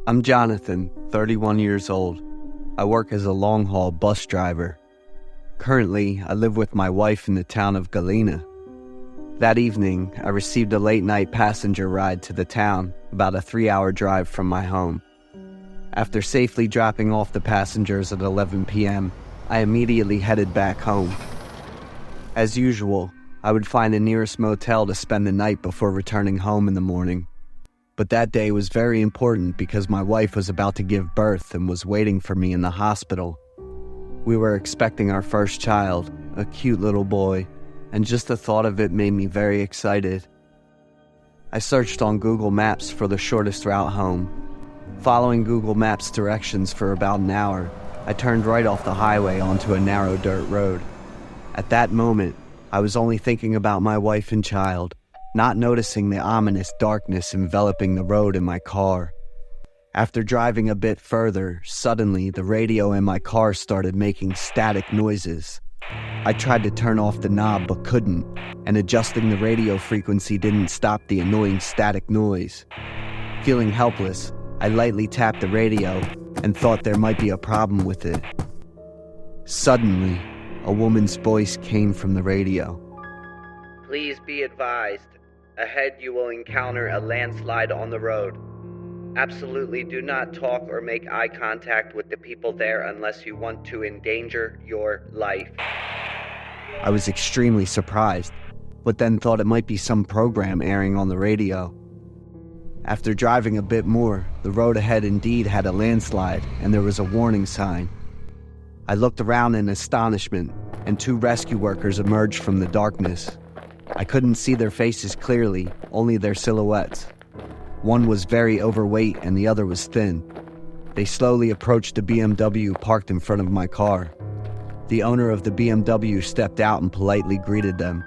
I'm Jonathan, 31 years old. I work as a long-haul bus driver. Currently, I live with my wife in the town of Galena. That evening, I received a late-night passenger ride to the town, about a 3-hour drive from my home. After safely dropping off the passengers at 11 p.m., I immediately headed back home. As usual, I would find the nearest motel to spend the night before returning home in the morning. But that day was very important because my wife was about to give birth and was waiting for me in the hospital. We were expecting our first child, a cute little boy, and just the thought of it made me very excited. I searched on Google Maps for the shortest route home. Following Google Maps directions for about an hour, I turned right off the highway onto a narrow dirt road. At that moment, I was only thinking about my wife and child, not noticing the ominous darkness enveloping the road in my car. After driving a bit further, suddenly the radio in my car started making static noises. I tried to turn off the knob but couldn't, and adjusting the radio frequency didn't stop the annoying static noise. Feeling helpless, I lightly tapped the radio and thought there might be a problem with it. Suddenly, a woman's voice came from the radio. "Please be advised. Ahead you will encounter a landslide on the road. Absolutely do not talk or make eye contact with the people there unless you want to endanger your life." I was extremely surprised, but then thought it might be some program airing on the radio. After driving a bit more, the road ahead indeed had a landslide and there was a warning sign. I looked around in astonishment, and 2 rescue workers emerged from the darkness. I couldn't see their faces clearly, only their silhouettes. One was very overweight and the other was thin. They slowly approached a BMW parked in front of my car. The owner of the BMW stepped out and politely greeted them.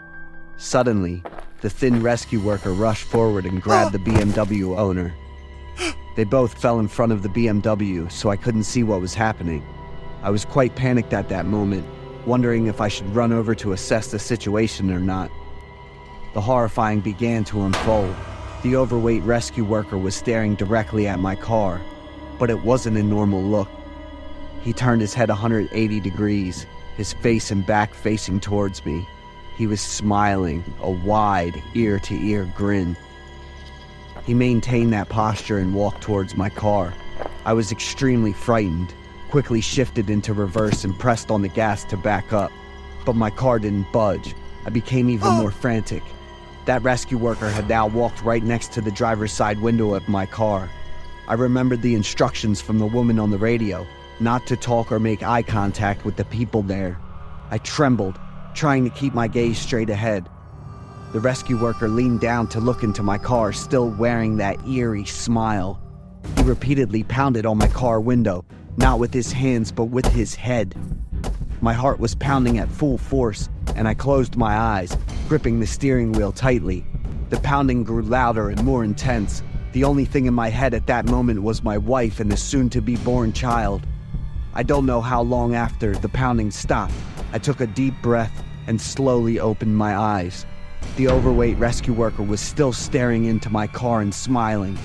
Suddenly, the thin rescue worker rushed forward and grabbed the BMW owner. They both fell in front of the BMW, so I couldn't see what was happening. I was quite panicked at that moment, wondering if I should run over to assess the situation or not. The horrifying began to unfold. The overweight rescue worker was staring directly at my car, but it wasn't a normal look. He turned his head 180 degrees, his face and back facing towards me. He was smiling, a wide, ear-to-ear grin. He maintained that posture and walked towards my car. I was extremely frightened, quickly shifted into reverse and pressed on the gas to back up. But my car didn't budge. I became even more frantic. That rescue worker had now walked right next to the driver's side window of my car. I remembered the instructions from the woman on the radio, not to talk or make eye contact with the people there. I trembled, trying to keep my gaze straight ahead. The rescue worker leaned down to look into my car, still wearing that eerie smile. He repeatedly pounded on my car window, not with his hands but with his head. My heart was pounding at full force, and I closed my eyes, gripping the steering wheel tightly. The pounding grew louder and more intense. The only thing in my head at that moment was my wife and the soon-to-be-born child. I don't know how long after the pounding stopped. I took a deep breath and slowly opened my eyes. The overweight rescue worker was still staring into my car and smiling.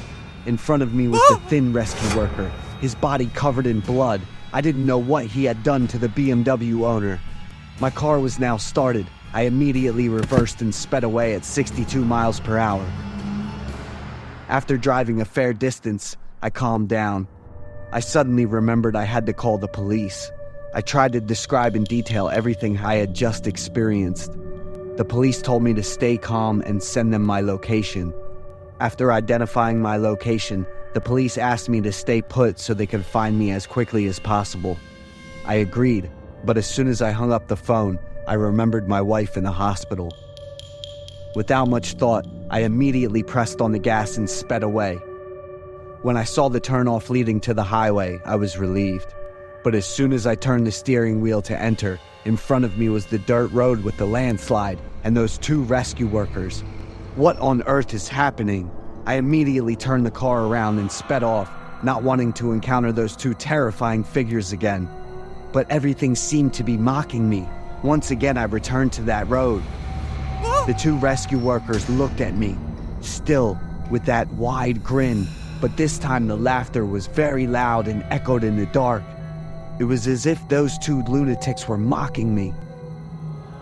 In front of me was the thin rescue worker, his body covered in blood. I didn't know what he had done to the BMW owner. My car was now started. I immediately reversed and sped away at 62 miles per hour. After driving a fair distance, I calmed down. I suddenly remembered I had to call the police. I tried to describe in detail everything I had just experienced. The police told me to stay calm and send them my location. After identifying my location, the police asked me to stay put so they could find me as quickly as possible. I agreed, but as soon as I hung up the phone, I remembered my wife in the hospital. Without much thought, I immediately pressed on the gas and sped away. When I saw the turnoff leading to the highway, I was relieved. But as soon as I turned the steering wheel to enter, in front of me was the dirt road with the landslide and those 2 rescue workers. What on earth is happening? I immediately turned the car around and sped off, not wanting to encounter those 2 terrifying figures again. But everything seemed to be mocking me. Once again, I returned to that road. The 2 rescue workers looked at me, still with that wide grin, but this time the laughter was very loud and echoed in the dark. It was as if those two lunatics were mocking me.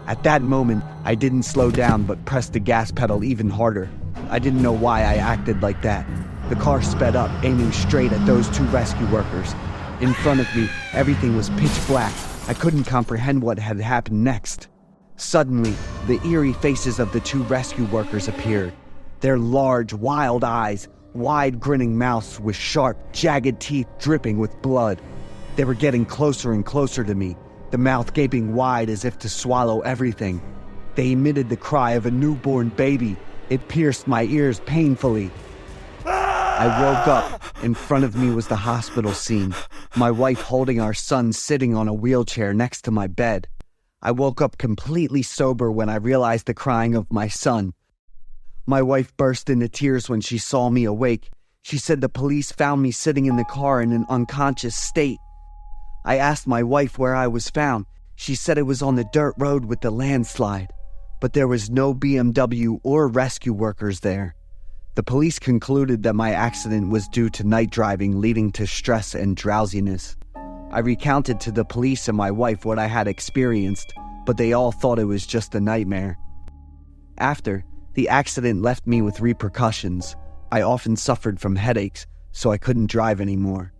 At that moment, I didn't slow down but pressed the gas pedal even harder. I didn't know why I acted like that. The car sped up, aiming straight at those two rescue workers. In front of me, everything was pitch black. I couldn't comprehend what had happened next. Suddenly, the eerie faces of the two rescue workers appeared. Their large, wild eyes, wide grinning mouths with sharp, jagged teeth dripping with blood. They were getting closer and closer to me, the mouth gaping wide as if to swallow everything. They emitted the cry of a newborn baby. It pierced my ears painfully. I woke up. In front of me was the hospital scene, my wife holding our son sitting on a wheelchair next to my bed. I woke up completely sober when I realized the crying of my son. My wife burst into tears when she saw me awake. She said the police found me sitting in the car in an unconscious state. I asked my wife where I was found. She said it was on the dirt road with the landslide, but there was no BMW or rescue workers there. The police concluded that my accident was due to night driving leading to stress and drowsiness. I recounted to the police and my wife what I had experienced, but they all thought it was just a nightmare. After, the accident left me with repercussions. I often suffered from headaches, so I couldn't drive anymore.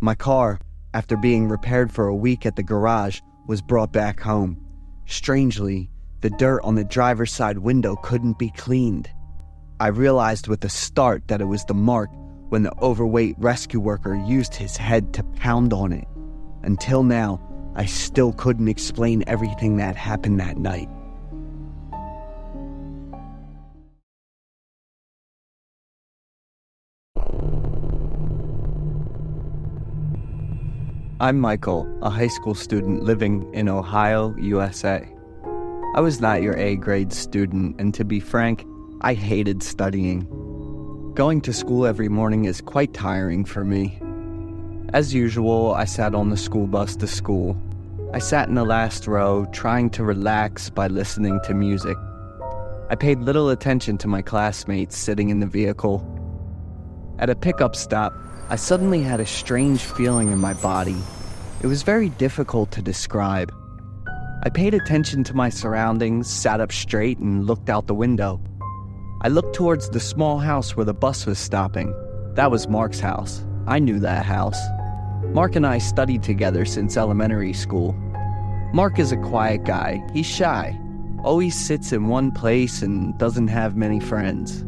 My car, after being repaired for a week at the garage, was brought back home. Strangely, the dirt on the driver's side window couldn't be cleaned. I realized with a start that it was the mark when the overweight rescue worker used his head to pound on it. Until now, I still couldn't explain everything that happened that night. I'm Michael, a high school student living in Ohio, USA. I was not your A-grade student, and to be frank, I hated studying. Going to school every morning is quite tiring for me. As usual, I sat on the school bus to school. I sat in the last row, trying to relax by listening to music. I paid little attention to my classmates sitting in the vehicle. At a pickup stop, I suddenly had a strange feeling in my body. It was very difficult to describe. I paid attention to my surroundings, sat up straight, and looked out the window. I looked towards the small house where the bus was stopping. That was Mark's house. I knew that house. Mark and I studied together since elementary school. Mark is a quiet guy. He's shy, always sits in one place and doesn't have many friends.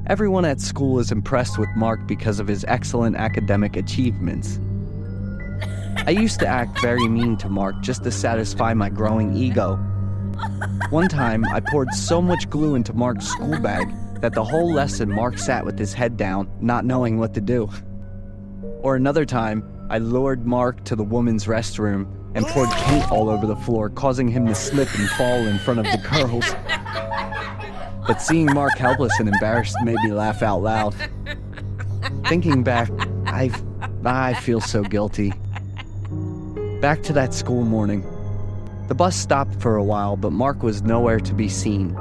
Everyone at school is impressed with Mark because of his excellent academic achievements. I used to act very mean to Mark just to satisfy my growing ego. One time, I poured so much glue into Mark's school bag that the whole lesson Mark sat with his head down, not knowing what to do. Or another time, I lured Mark to the women's restroom and poured paint all over the floor, causing him to slip and fall in front of the girls. But seeing Mark helpless and embarrassed made me laugh out loud. Thinking back, I feel so guilty. Back to that school morning. The bus stopped for a while, but Mark was nowhere to be seen.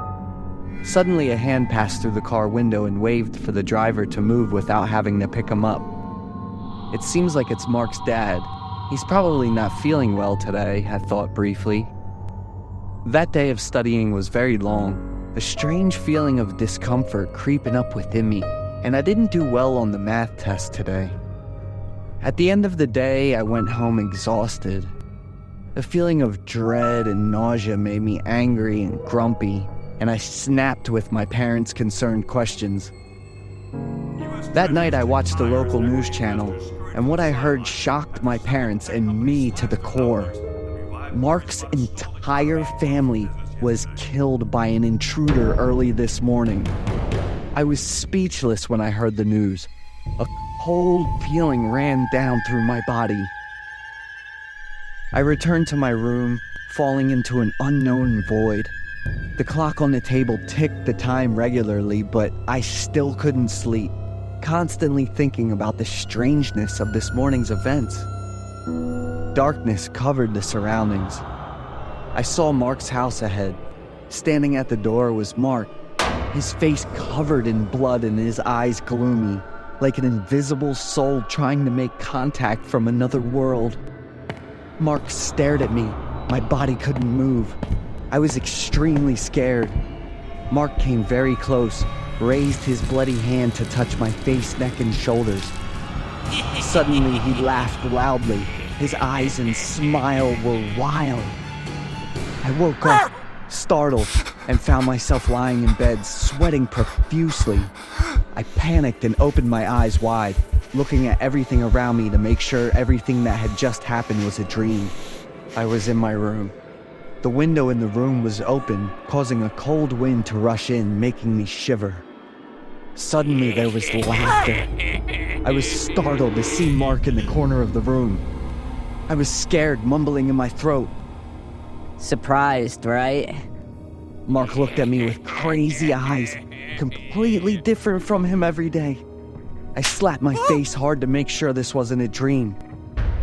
Suddenly, a hand passed through the car window and waved for the driver to move without having to pick him up. It seems like it's Mark's dad. He's probably not feeling well today, I thought briefly. That day of studying was very long, a strange feeling of discomfort creeping up within me, and I didn't do well on the math test today. At the end of the day, I went home exhausted. A feeling of dread and nausea made me angry and grumpy, and I snapped with my parents' concerned questions. That night I watched the local news channel, and what I heard shocked my parents and me to the core. Mark's entire family was killed by an intruder early this morning. I was speechless when I heard the news. A cold feeling ran down through my body. I returned to my room, falling into an unknown void. The clock on the table ticked the time regularly, but I still couldn't sleep, constantly thinking about the strangeness of this morning's events. Darkness covered the surroundings. I saw Mark's house ahead. Standing at the door was Mark, his face covered in blood and his eyes gloomy. like an invisible soul trying to make contact from another world. Mark stared at me. My body couldn't move. I was extremely scared. Mark came very close, raised his bloody hand to touch my face, neck, and shoulders. Suddenly, he laughed loudly. His eyes and smile were wild. I woke up, startled, and found myself lying in bed, sweating profusely. I panicked and opened my eyes wide, looking at everything around me to make sure everything that had just happened was a dream. I was in my room. The window in the room was open, causing a cold wind to rush in, making me shiver. Suddenly, there was laughter. I was startled to see Mark in the corner of the room. I was scared, mumbling in my throat. Surprised, right? Mark looked at me with crazy eyes, completely different from him every day. I slapped my face hard to make sure this wasn't a dream.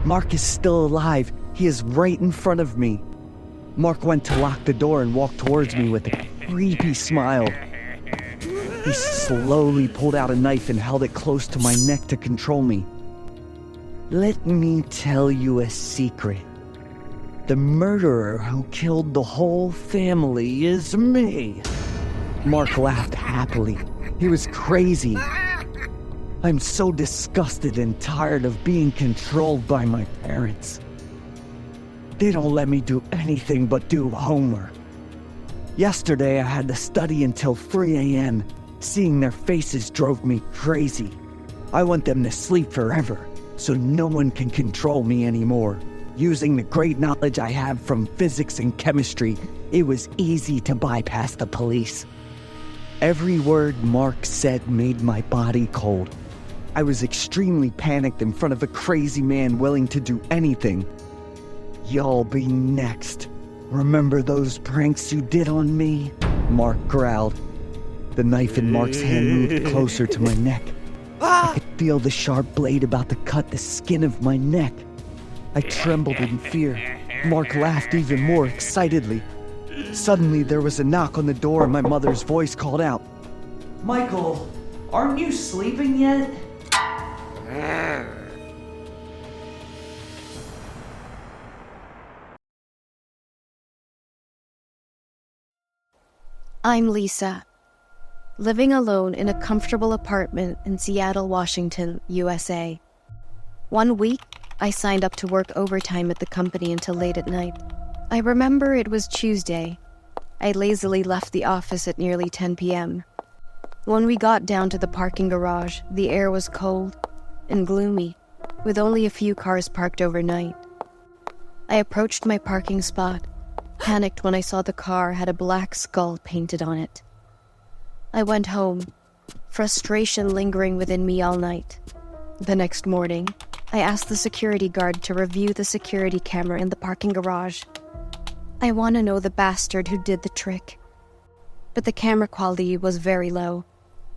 Mark is still alive. He is right in front of me. Mark went to lock the door and walked towards me with a creepy smile. He slowly pulled out a knife and held it close to my neck to control me. Let me tell you a secret. The murderer who killed the whole family is me. Mark laughed happily. He was crazy. I'm so disgusted and tired of being controlled by my parents. They don't let me do anything but do homework. Yesterday I had to study until 3 a.m. Seeing their faces drove me crazy. I want them to sleep forever, so no one can control me anymore. Using the great knowledge I have from physics and chemistry, it was easy to bypass the police. Every word Mark said made my body cold. I was extremely panicked in front of a crazy man willing to do anything. Y'all be next. Remember those pranks you did on me? Mark growled. The knife in Mark's hand moved closer to my neck. I could feel the sharp blade about to cut the skin of my neck. I trembled in fear. Mark laughed even more excitedly. Suddenly, there was a knock on the door and my mother's voice called out, Michael, aren't you sleeping yet? I'm Lisa, living alone in a comfortable apartment in Seattle, Washington, USA. 1 week, I signed up to work overtime at the company until late at night. I remember it was Tuesday. I lazily left the office at nearly 10 p.m. When we got down to the parking garage, the air was cold and gloomy, with only a few cars parked overnight. I approached my parking spot, panicked when I saw the car had a black skull painted on it. I went home, frustration lingering within me all night. The next morning, I asked the security guard to review the security camera in the parking garage. I want to know the bastard who did the trick. But the camera quality was very low.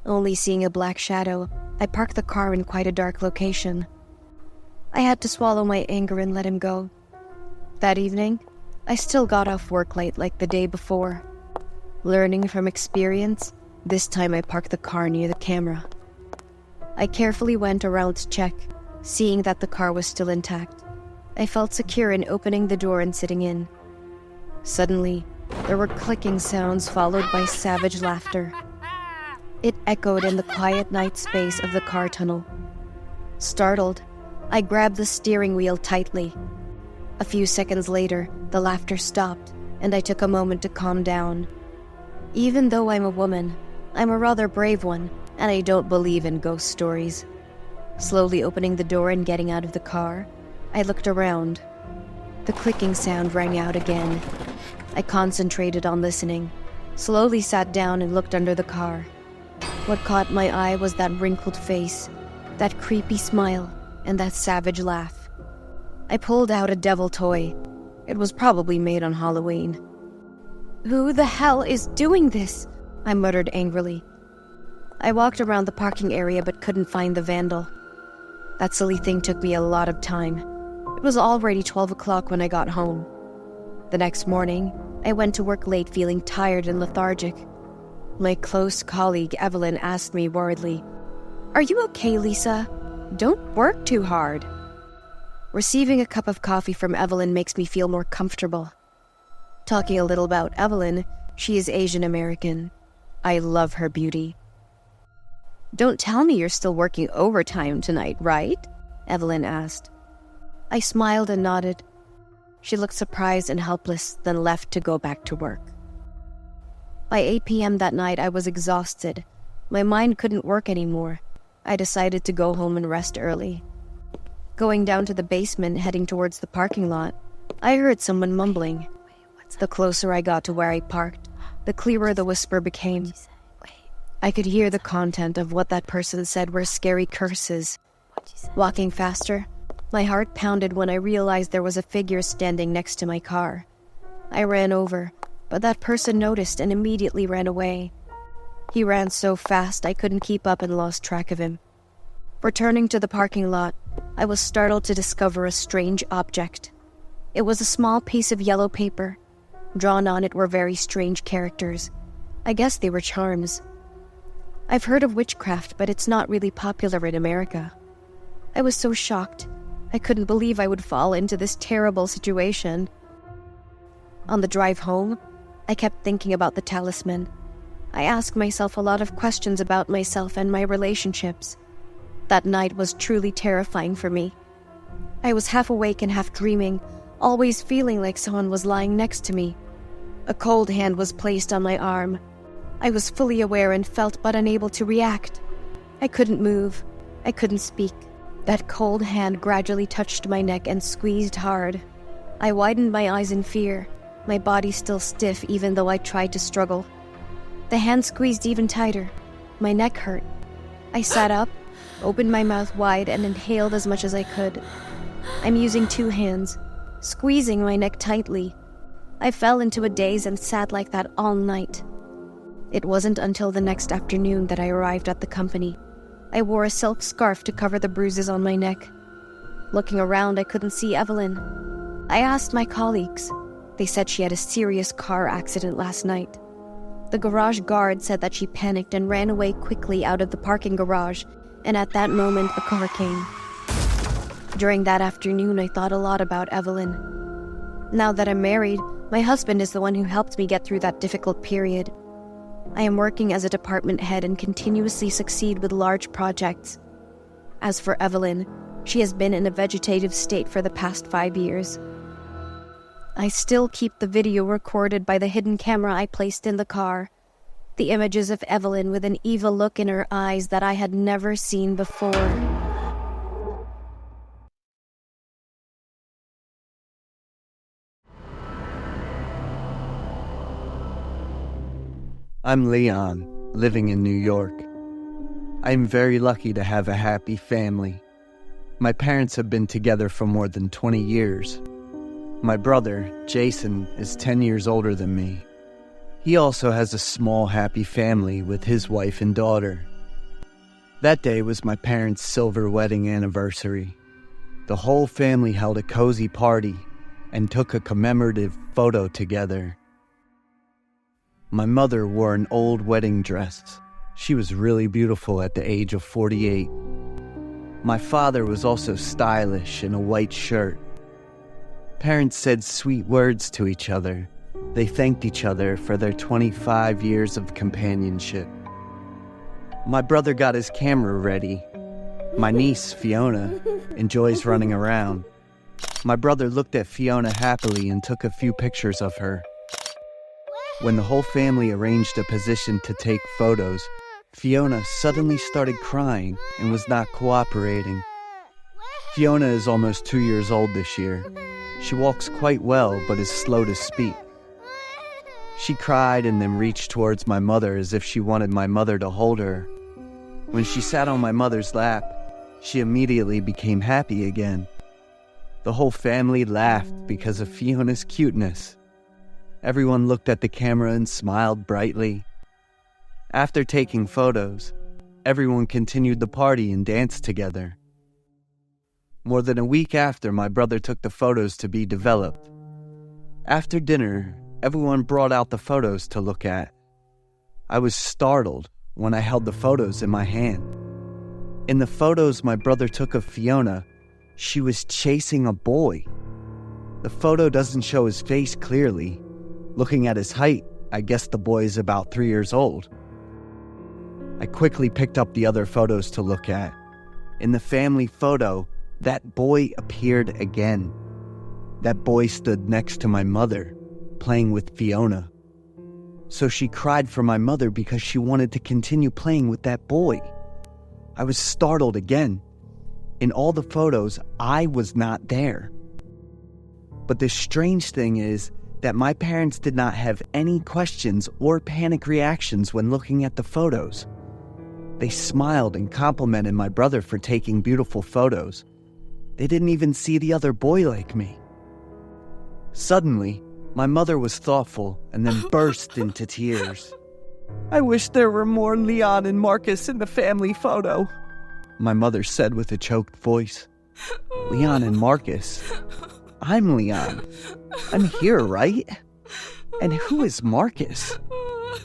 Only seeing a black shadow, I parked the car in quite a dark location. I had to swallow my anger and let him go. That evening, I still got off work late like the day before. Learning from experience, this time I parked the car near the camera. I carefully went around to check, seeing that the car was still intact. I felt secure in opening the door and sitting in. Suddenly, there were clicking sounds followed by savage laughter. It echoed in the quiet night space of the car tunnel. Startled, I grabbed the steering wheel tightly. A few seconds later, the laughter stopped, and I took a moment to calm down. Even though I'm a woman, I'm a rather brave one, and I don't believe in ghost stories. Slowly opening the door and getting out of the car, I looked around. The clicking sound rang out again. I concentrated on listening, slowly sat down and looked under the car. What caught my eye was that wrinkled face, that creepy smile, and that savage laugh. I pulled out a devil toy. It was probably made on Halloween. "Who the hell is doing this?" I muttered angrily. I walked around the parking area but couldn't find the vandal. That silly thing took me a lot of time. It was already 12 o'clock when I got home. The next morning, I went to work late feeling tired and lethargic. My close colleague Evelyn asked me worriedly, Are you okay, Lisa? Don't work too hard. Receiving a cup of coffee from Evelyn makes me feel more comfortable. Talking a little about Evelyn, she is Asian American. I love her beauty. Don't tell me you're still working overtime tonight, right? Evelyn asked. I smiled and nodded. She looked surprised and helpless, then left to go back to work. By 8 p.m. that night, I was exhausted. My mind couldn't work anymore. I decided to go home and rest early. Going down to the basement, heading towards the parking lot, I heard someone mumbling. The closer I got to where I parked, the clearer the whisper became. I could hear the content of what that person said were scary curses. Walking faster, my heart pounded when I realized there was a figure standing next to my car. I ran over, but that person noticed and immediately ran away. He ran so fast I couldn't keep up and lost track of him. Returning to the parking lot, I was startled to discover a strange object. It was a small piece of yellow paper. Drawn on it were very strange characters. I guess they were charms. I've heard of witchcraft, but it's not really popular in America. I was so shocked. I couldn't believe I would fall into this terrible situation. On the drive home, I kept thinking about the talisman. I asked myself a lot of questions about myself and my relationships. That night was truly terrifying for me. I was half awake and half dreaming, always feeling like someone was lying next to me. A cold hand was placed on my arm. I was fully aware and felt but unable to react. I couldn't move. I couldn't speak. That cold hand gradually touched my neck and squeezed hard. I widened my eyes in fear, my body still stiff even though I tried to struggle. The hand squeezed even tighter. My neck hurt. I sat up, opened my mouth wide, and inhaled as much as I could. I'm using 2 hands, squeezing my neck tightly. I fell into a daze and sat like that all night. It wasn't until the next afternoon that I arrived at the company. I wore a silk scarf to cover the bruises on my neck. Looking around, I couldn't see Evelyn. I asked my colleagues. They said she had a serious car accident last night. The garage guard said that she panicked and ran away quickly out of the parking garage, and at that moment, a car came. During that afternoon, I thought a lot about Evelyn. Now that I'm married, my husband is the one who helped me get through that difficult period. I am working as a department head and continuously succeed with large projects. As for Evelyn, she has been in a vegetative state for the past 5 years. I still keep the video recorded by the hidden camera I placed in the car. The images of Evelyn with an evil look in her eyes that I had never seen before. I'm Leon, living in New York. I'm very lucky to have a happy family. My parents have been together for more than 20 years. My brother, Jason, is 10 years older than me. He also has a small, happy family with his wife and daughter. That day was my parents' silver wedding anniversary. The whole family held a cozy party and took a commemorative photo together. My mother wore an old wedding dress. She was really beautiful at the age of 48. My father was also stylish in a white shirt. Parents said sweet words to each other. They thanked each other for their 25 years of companionship. My brother got his camera ready. My niece, Fiona, enjoys running around. My brother looked at Fiona happily and took a few pictures of her. When the whole family arranged a position to take photos, Fiona suddenly started crying and was not cooperating. Fiona is almost 2 years old this year. She walks quite well, but is slow to speak. She cried and then reached towards my mother as if she wanted my mother to hold her. When she sat on my mother's lap, she immediately became happy again. The whole family laughed because of Fiona's cuteness. Everyone looked at the camera and smiled brightly. After taking photos, everyone continued the party and danced together. More than a week after, my brother took the photos to be developed. After dinner, everyone brought out the photos to look at. I was startled when I held the photos in my hand. In the photos my brother took of Fiona, she was chasing a boy. The photo doesn't show his face clearly. Looking at his height, I guess the boy is about 3 years old. I quickly picked up the other photos to look at. In the family photo, that boy appeared again. That boy stood next to my mother, playing with Fiona. So she cried for my mother because she wanted to continue playing with that boy. I was startled again. In all the photos, I was not there. But the strange thing is that my parents did not have any questions or panic reactions when looking at the photos. They smiled and complimented my brother for taking beautiful photos. They didn't even see the other boy like me. Suddenly, my mother was thoughtful and then burst into tears. I wish there were more Leon and Marcus in the family photo. My mother said with a choked voice. Leon and Marcus? I'm Leon. I'm here, right? And who is Marcus?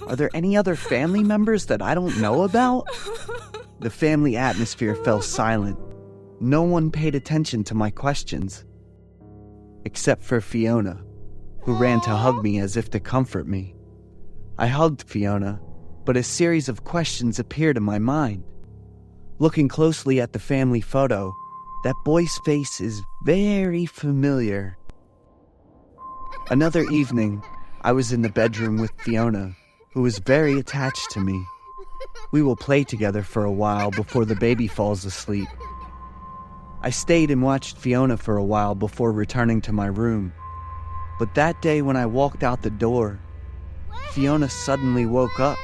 Are there any other family members that I don't know about? The family atmosphere fell silent. No one paid attention to my questions. Except for Fiona, who ran to hug me as if to comfort me. I hugged Fiona, but a series of questions appeared in my mind. Looking closely at the family photo, that boy's face is very familiar. Another evening, I was in the bedroom with Fiona, who was very attached to me. We will play together for a while before the baby falls asleep. I stayed and watched Fiona for a while before returning to my room. But that day when I walked out the door, Fiona suddenly woke up.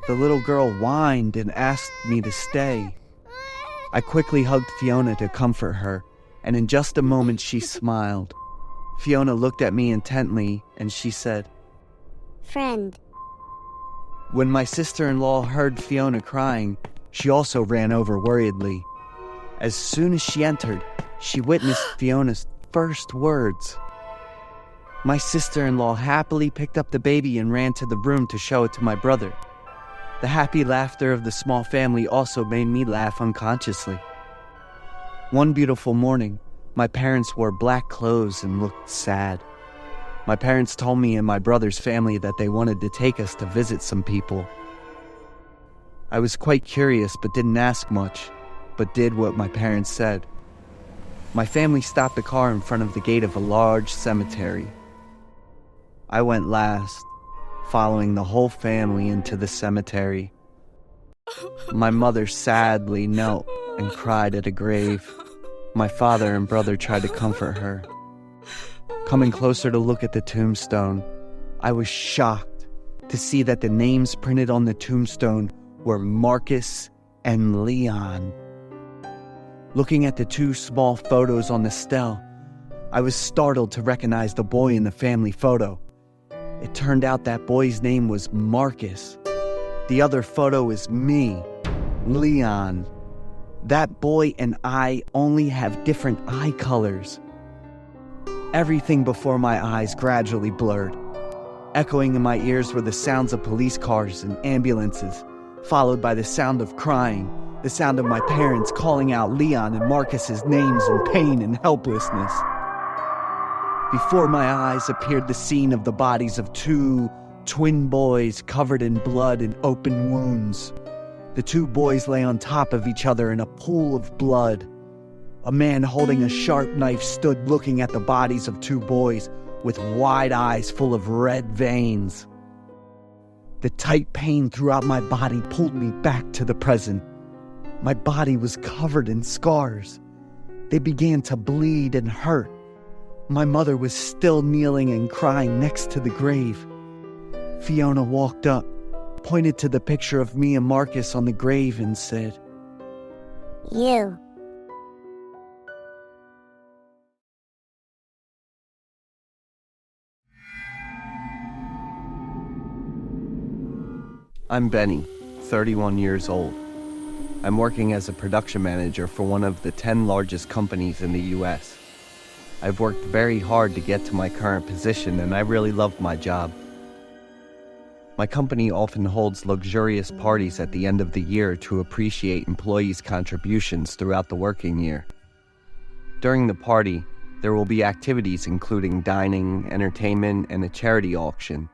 The little girl whined and asked me to stay. I quickly hugged Fiona to comfort her, and in just a moment she smiled. Fiona looked at me intently and she said, "Friend." When my sister-in-law heard Fiona crying, she also ran over worriedly. As soon as she entered, she witnessed Fiona's first words. My sister-in-law happily picked up the baby and ran to the room to show it to my brother. The happy laughter of the small family also made me laugh unconsciously. One beautiful morning, my parents wore black clothes and looked sad. My parents told me and my brother's family that they wanted to take us to visit some people. I was quite curious but didn't ask much, but did what my parents said. My family stopped the car in front of the gate of a large cemetery. I went last, following the whole family into the cemetery. My mother sadly knelt and cried at a grave. My father and brother tried to comfort her. Coming closer to look at the tombstone, I was shocked to see that the names printed on the tombstone were Marcus and Leon. Looking at the two small photos on the stele, I was startled to recognize the boy in the family photo. It turned out that boy's name was Marcus. The other photo is me, Leon. That boy and I only have different eye colors. Everything before my eyes gradually blurred. Echoing in my ears were the sounds of police cars and ambulances, followed by the sound of crying, the sound of my parents calling out Leon and Marcus's names in pain and helplessness. Before my eyes appeared the scene of the bodies of two twin boys covered in blood and open wounds. The two boys lay on top of each other in a pool of blood. A man holding a sharp knife stood looking at the bodies of two boys with wide eyes full of red veins. The tight pain throughout my body pulled me back to the present. My body was covered in scars. They began to bleed and hurt. My mother was still kneeling and crying next to the grave. Fiona walked up, pointed to the picture of me and Marcus on the grave and said, "You." I'm Benny, 31 years old. I'm working as a production manager for one of the 10 largest companies in the US. I've worked very hard to get to my current position and I really love my job. My company often holds luxurious parties at the end of the year to appreciate employees' contributions throughout the working year. During the party, there will be activities including dining, entertainment, and a charity auction.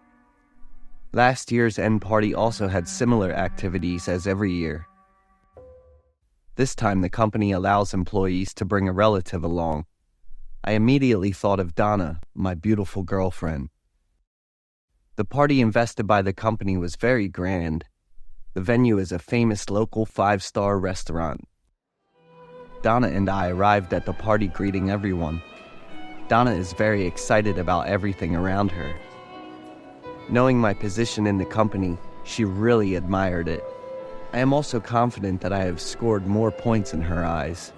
Last year's end party also had similar activities as every year. This time the company allows employees to bring a relative along. I immediately thought of Donna, my beautiful girlfriend. The party invested by the company was very grand. The venue is a famous local 5-star restaurant. Donna and I arrived at the party greeting everyone. Donna is very excited about everything around her. Knowing my position in the company, she really admired it. I am also confident that I have scored more points in her eyes.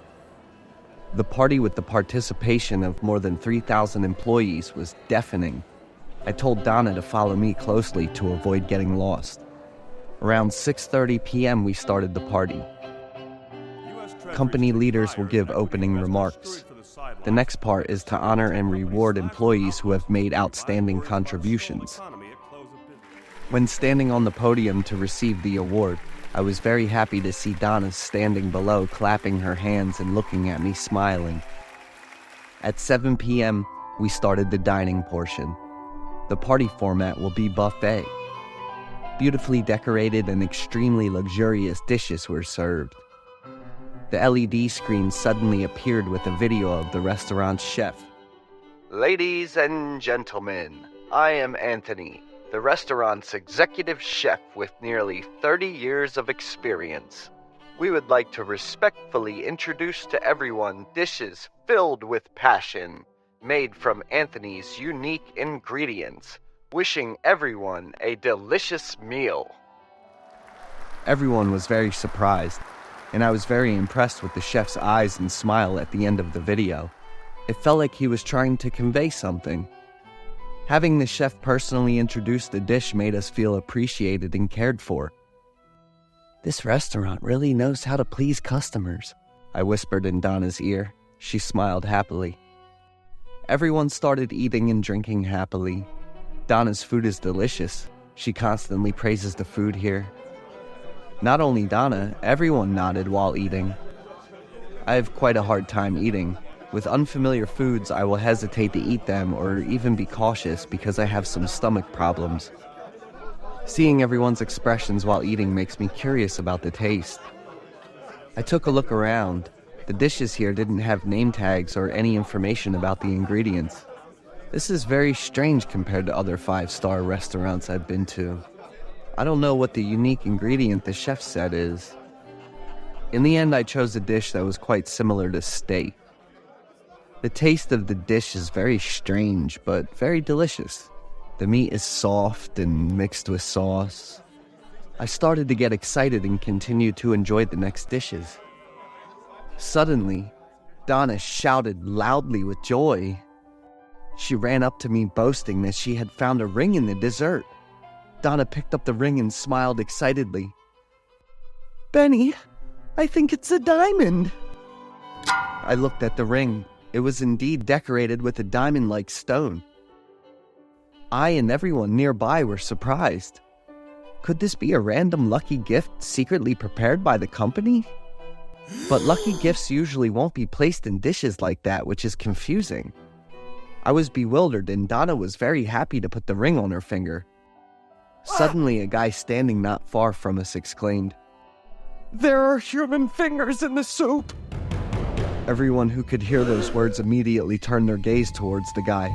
The party with the participation of more than 3,000 employees was deafening. I told Donna to follow me closely to avoid getting lost. Around 6:30 p.m. we started the party. Company leaders will give opening remarks. The next part is to honor and reward employees who have made outstanding contributions. When standing on the podium to receive the award, I was very happy to see Donna standing below, clapping her hands and looking at me smiling. At 7 p.m., we started the dining portion. The party format will be buffet. Beautifully decorated and extremely luxurious dishes were served. The LED screen suddenly appeared with a video of the restaurant's chef. Ladies and gentlemen, I am Anthony, the restaurant's executive chef with nearly 30 years of experience. We would like to respectfully introduce to everyone dishes filled with passion, made from Anthony's unique ingredients, wishing everyone a delicious meal. Everyone was very surprised, and I was very impressed with the chef's eyes and smile at the end of the video. It felt like he was trying to convey something. Having the chef personally introduce the dish made us feel appreciated and cared for. This restaurant really knows how to please customers, I whispered in Donna's ear. She smiled happily. Everyone started eating and drinking happily. Donna's food is delicious. She constantly praises the food here. Not only Donna, everyone nodded while eating. I have quite a hard time eating. With unfamiliar foods, I will hesitate to eat them or even be cautious because I have some stomach problems. Seeing everyone's expressions while eating makes me curious about the taste. I took a look around. The dishes here didn't have name tags or any information about the ingredients. This is very strange compared to other 5-star restaurants I've been to. I don't know what the unique ingredient the chef said is. In the end, I chose a dish that was quite similar to steak. The taste of the dish is very strange, but very delicious. The meat is soft and mixed with sauce. I started to get excited and continued to enjoy the next dishes. Suddenly, Donna shouted loudly with joy. She ran up to me boasting that she had found a ring in the dessert. Donna picked up the ring and smiled excitedly. Benny, I think it's a diamond. I looked at the ring. It was indeed decorated with a diamond-like stone. I and everyone nearby were surprised. Could this be a random lucky gift secretly prepared by the company? But lucky gifts usually won't be placed in dishes like that, which is confusing. I was bewildered, and Donna was very happy to put the ring on her finger. Suddenly, a guy standing not far from us exclaimed, There are human fingers in the soup. Everyone who could hear those words immediately turned their gaze towards the guy.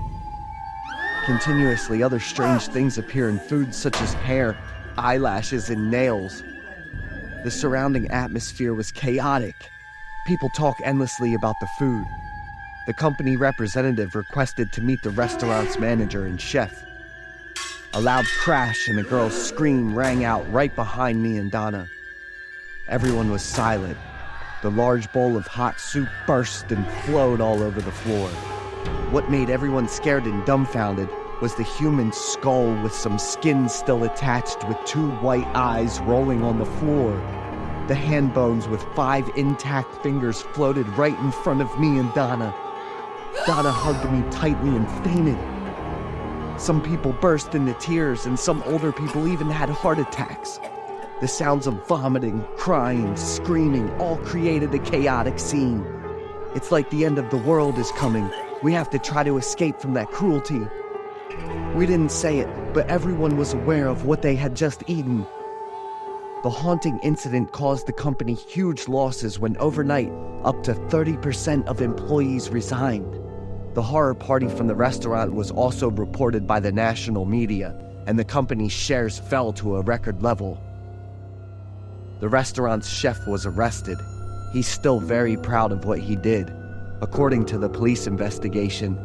Continuously, other strange things appear in food such as hair, eyelashes, and nails. The surrounding atmosphere was chaotic. People talk endlessly about the food. The company representative requested to meet the restaurant's manager and chef. A loud crash and a girl's scream rang out right behind me and Donna. Everyone was silent. The large bowl of hot soup burst and flowed all over the floor. What made everyone scared and dumbfounded was the human skull with some skin still attached with 2 white eyes rolling on the floor. The hand bones with 5 intact fingers floated right in front of me and Donna. Donna hugged me tightly and fainted. Some people burst into tears, and some older people even had heart attacks. The sounds of vomiting, crying, screaming all created a chaotic scene. It's like the end of the world is coming. We have to try to escape from that cruelty. We didn't say it, but everyone was aware of what they had just eaten. The haunting incident caused the company huge losses when overnight, up to 30% of employees resigned. The horror party from the restaurant was also reported by the national media, and the company's shares fell to a record level. The restaurant's chef was arrested. He's still very proud of what he did. According to the police investigation,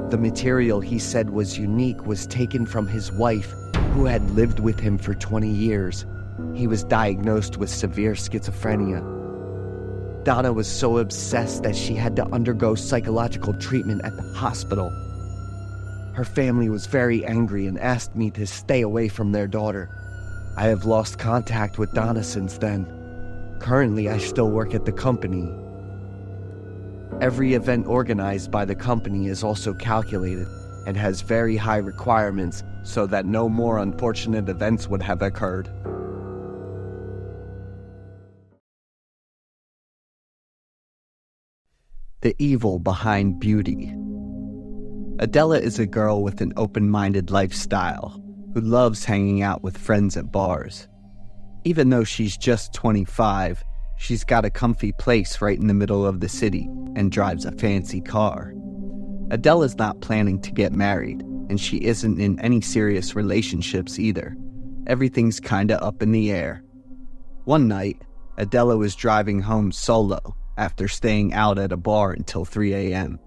the material he said was unique was taken from his wife, who had lived with him for 20 years. He was diagnosed with severe schizophrenia. Donna was so obsessed that she had to undergo psychological treatment at the hospital. Her family was very angry and asked me to stay away from their daughter. I have lost contact with Donna since then. Currently, I still work at the company. Every event organized by the company is also calculated and has very high requirements so that no more unfortunate events would have occurred. The evil behind beauty. Adela is a girl with an open-minded lifestyle who loves hanging out with friends at bars. Even though she's just 25, she's got a comfy place right in the middle of the city and drives a fancy car. Adela's not planning to get married, and she isn't in any serious relationships either. Everything's kinda up in the air. One night, Adela was driving home solo after staying out at a bar until 3 a.m.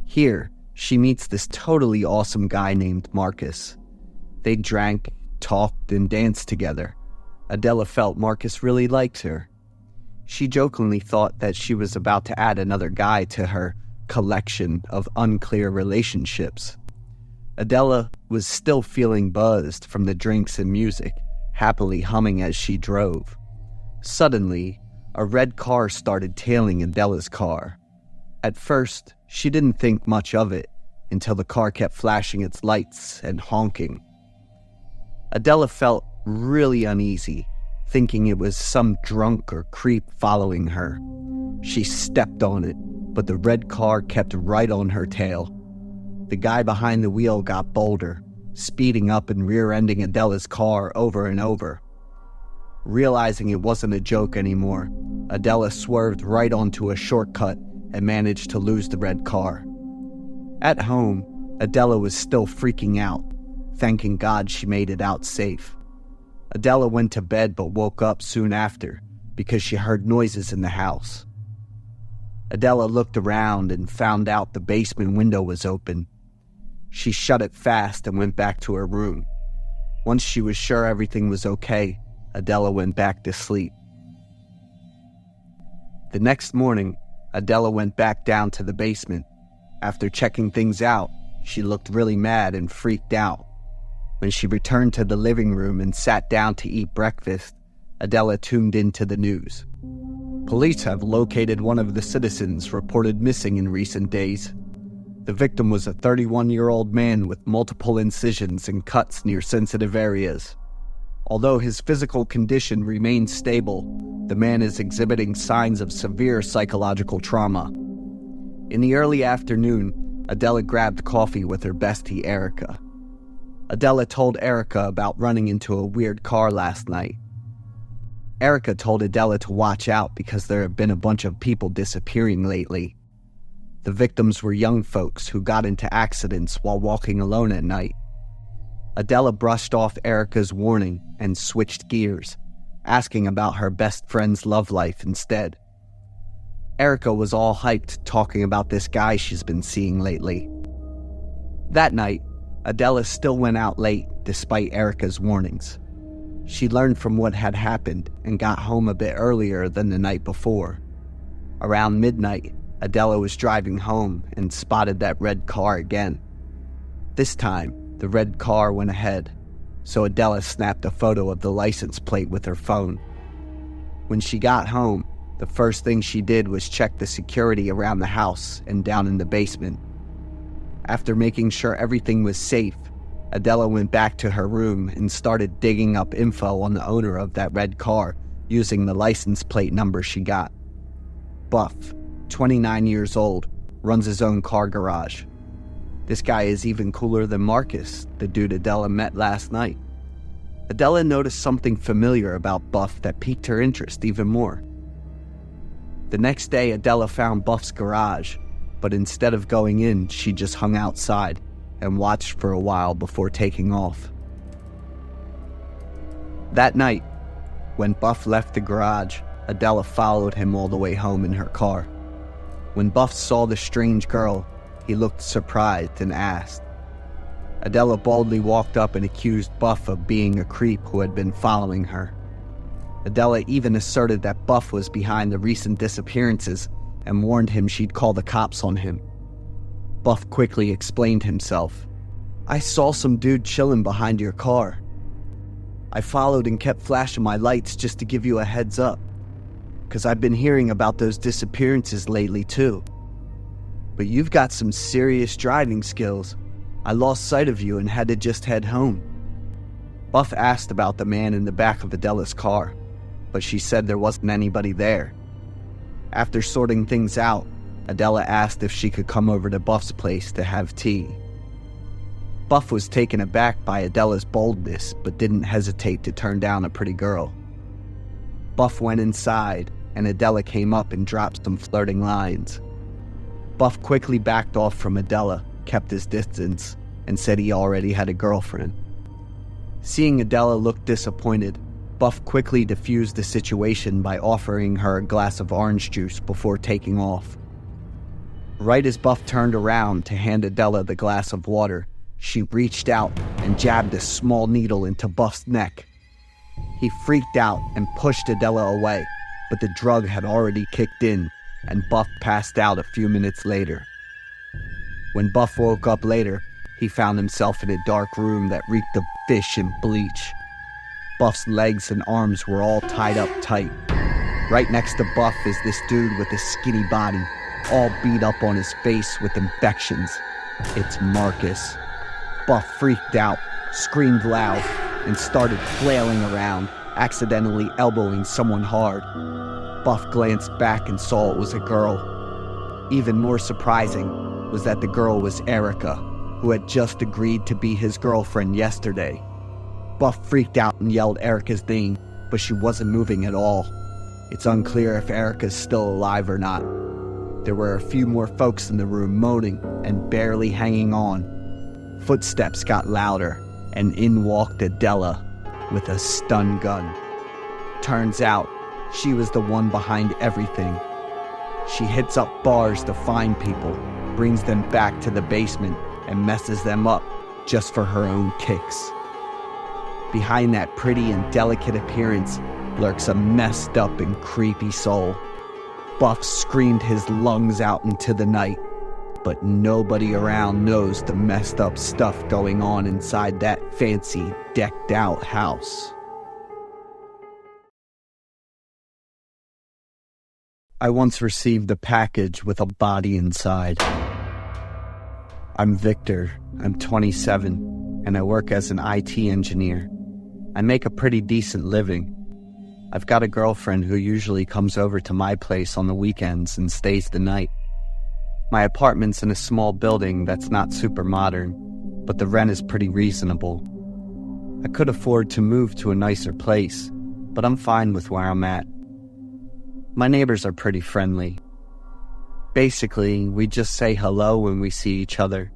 Here, she meets this totally awesome guy named Marcus. They drank, talked, and danced together. Adela felt Marcus really liked her. She jokingly thought that she was about to add another guy to her collection of unclear relationships. Adela was still feeling buzzed from the drinks and music, happily humming as she drove. Suddenly, a red car started tailing Adela's car. At first, she didn't think much of it until the car kept flashing its lights and honking. Adela felt really uneasy, thinking it was some drunk or creep following her. She stepped on it, but the red car kept right on her tail. The guy behind the wheel got bolder, speeding up and rear-ending Adela's car over and over. Realizing it wasn't a joke anymore, Adela swerved right onto a shortcut and managed to lose the red car. At home, Adela was still freaking out, thanking God she made it out safe. Adela went to bed but woke up soon after because she heard noises in the house. Adela looked around and found out the basement window was open. She shut it fast and went back to her room. Once she was sure everything was okay, Adela went back to sleep. The next morning, Adela went back down to the basement. After checking things out, she looked really mad and freaked out. When she returned to the living room and sat down to eat breakfast, Adela tuned into the news. Police have located one of the citizens reported missing in recent days. The victim was a 31-year-old man with multiple incisions and cuts near sensitive areas. Although his physical condition remains stable, the man is exhibiting signs of severe psychological trauma. In the early afternoon, Adela grabbed coffee with her bestie, Erica. Adela told Erica about running into a weird car last night. Erica told Adela to watch out because there have been a bunch of people disappearing lately. The victims were young folks who got into accidents while walking alone at night. Adela brushed off Erica's warning and switched gears, asking about her best friend's love life instead. Erica was all hyped talking about this guy she's been seeing lately. That night, Adela still went out late despite Erica's warnings. She learned from what had happened and got home a bit earlier than the night before. Around midnight, Adela was driving home and spotted that red car again. This time, the red car went ahead, so Adela snapped a photo of the license plate with her phone. When she got home, the first thing she did was check the security around the house and down in the basement. After making sure everything was safe, Adela went back to her room and started digging up info on the owner of that red car using the license plate number she got. Buff, 29 years old, runs his own car garage. This guy is even cooler than Marcus, the dude Adela met last night. Adela noticed something familiar about Buff that piqued her interest even more. The next day, Adela found Buff's garage, but instead of going in, she just hung outside and watched for a while before taking off. That night, when Buff left the garage, Adela followed him all the way home in her car. When Buff saw the strange girl, he looked surprised and asked. Adela boldly walked up and accused Buff of being a creep who had been following her. Adela even asserted that Buff was behind the recent disappearances and warned him she'd call the cops on him. Buff quickly explained himself. "I saw some dude chilling behind your car. I followed and kept flashing my lights just to give you a heads up, 'cause I've been hearing about those disappearances lately too. But you've got some serious driving skills. I lost sight of you and had to just head home." Buff asked about the man in the back of Adela's car, but she said there wasn't anybody there. After sorting things out, Adela asked if she could come over to Buff's place to have tea. Buff was taken aback by Adela's boldness, but didn't hesitate to turn down a pretty girl. Buff went inside, and Adela came up and dropped some flirting lines. Buff quickly backed off from Adela, kept his distance, and said he already had a girlfriend. Seeing Adela look disappointed, Buff quickly diffused the situation by offering her a glass of orange juice before taking off. Right as Buff turned around to hand Adela the glass of water, she reached out and jabbed a small needle into Buff's neck. He freaked out and pushed Adela away, but the drug had already kicked in, and Buff passed out a few minutes later. When Buff woke up later, he found himself in a dark room that reeked of fish and bleach. Buff's legs and arms were all tied up tight. Right next to Buff is this dude with a skinny body, all beat up on his face with infections. It's Marcus. Buff freaked out, screamed loud, and started flailing around, accidentally elbowing someone hard. Buff glanced back and saw it was a girl. Even more surprising was that the girl was Erica, who had just agreed to be his girlfriend yesterday. Buff freaked out and yelled Erica's name, but she wasn't moving at all. It's unclear if Erica's still alive or not. There were a few more folks in the room moaning and barely hanging on. Footsteps got louder, and in walked Adela with a stun gun. Turns out, she was the one behind everything. She hits up bars to find people, brings them back to the basement, and messes them up just for her own kicks. Behind that pretty and delicate appearance lurks a messed up and creepy soul. Buff screamed his lungs out into the night, but nobody around knows the messed up stuff going on inside that fancy, decked out house. I once received a package with a body inside. I'm Victor, I'm 27, and I work as an IT engineer. I make a pretty decent living. I've got a girlfriend who usually comes over to my place on the weekends and stays the night. My apartment's in a small building that's not super modern, but the rent is pretty reasonable. I could afford to move to a nicer place, but I'm fine with where I'm at. My neighbors are pretty friendly. Basically, we just say hello when we see each other,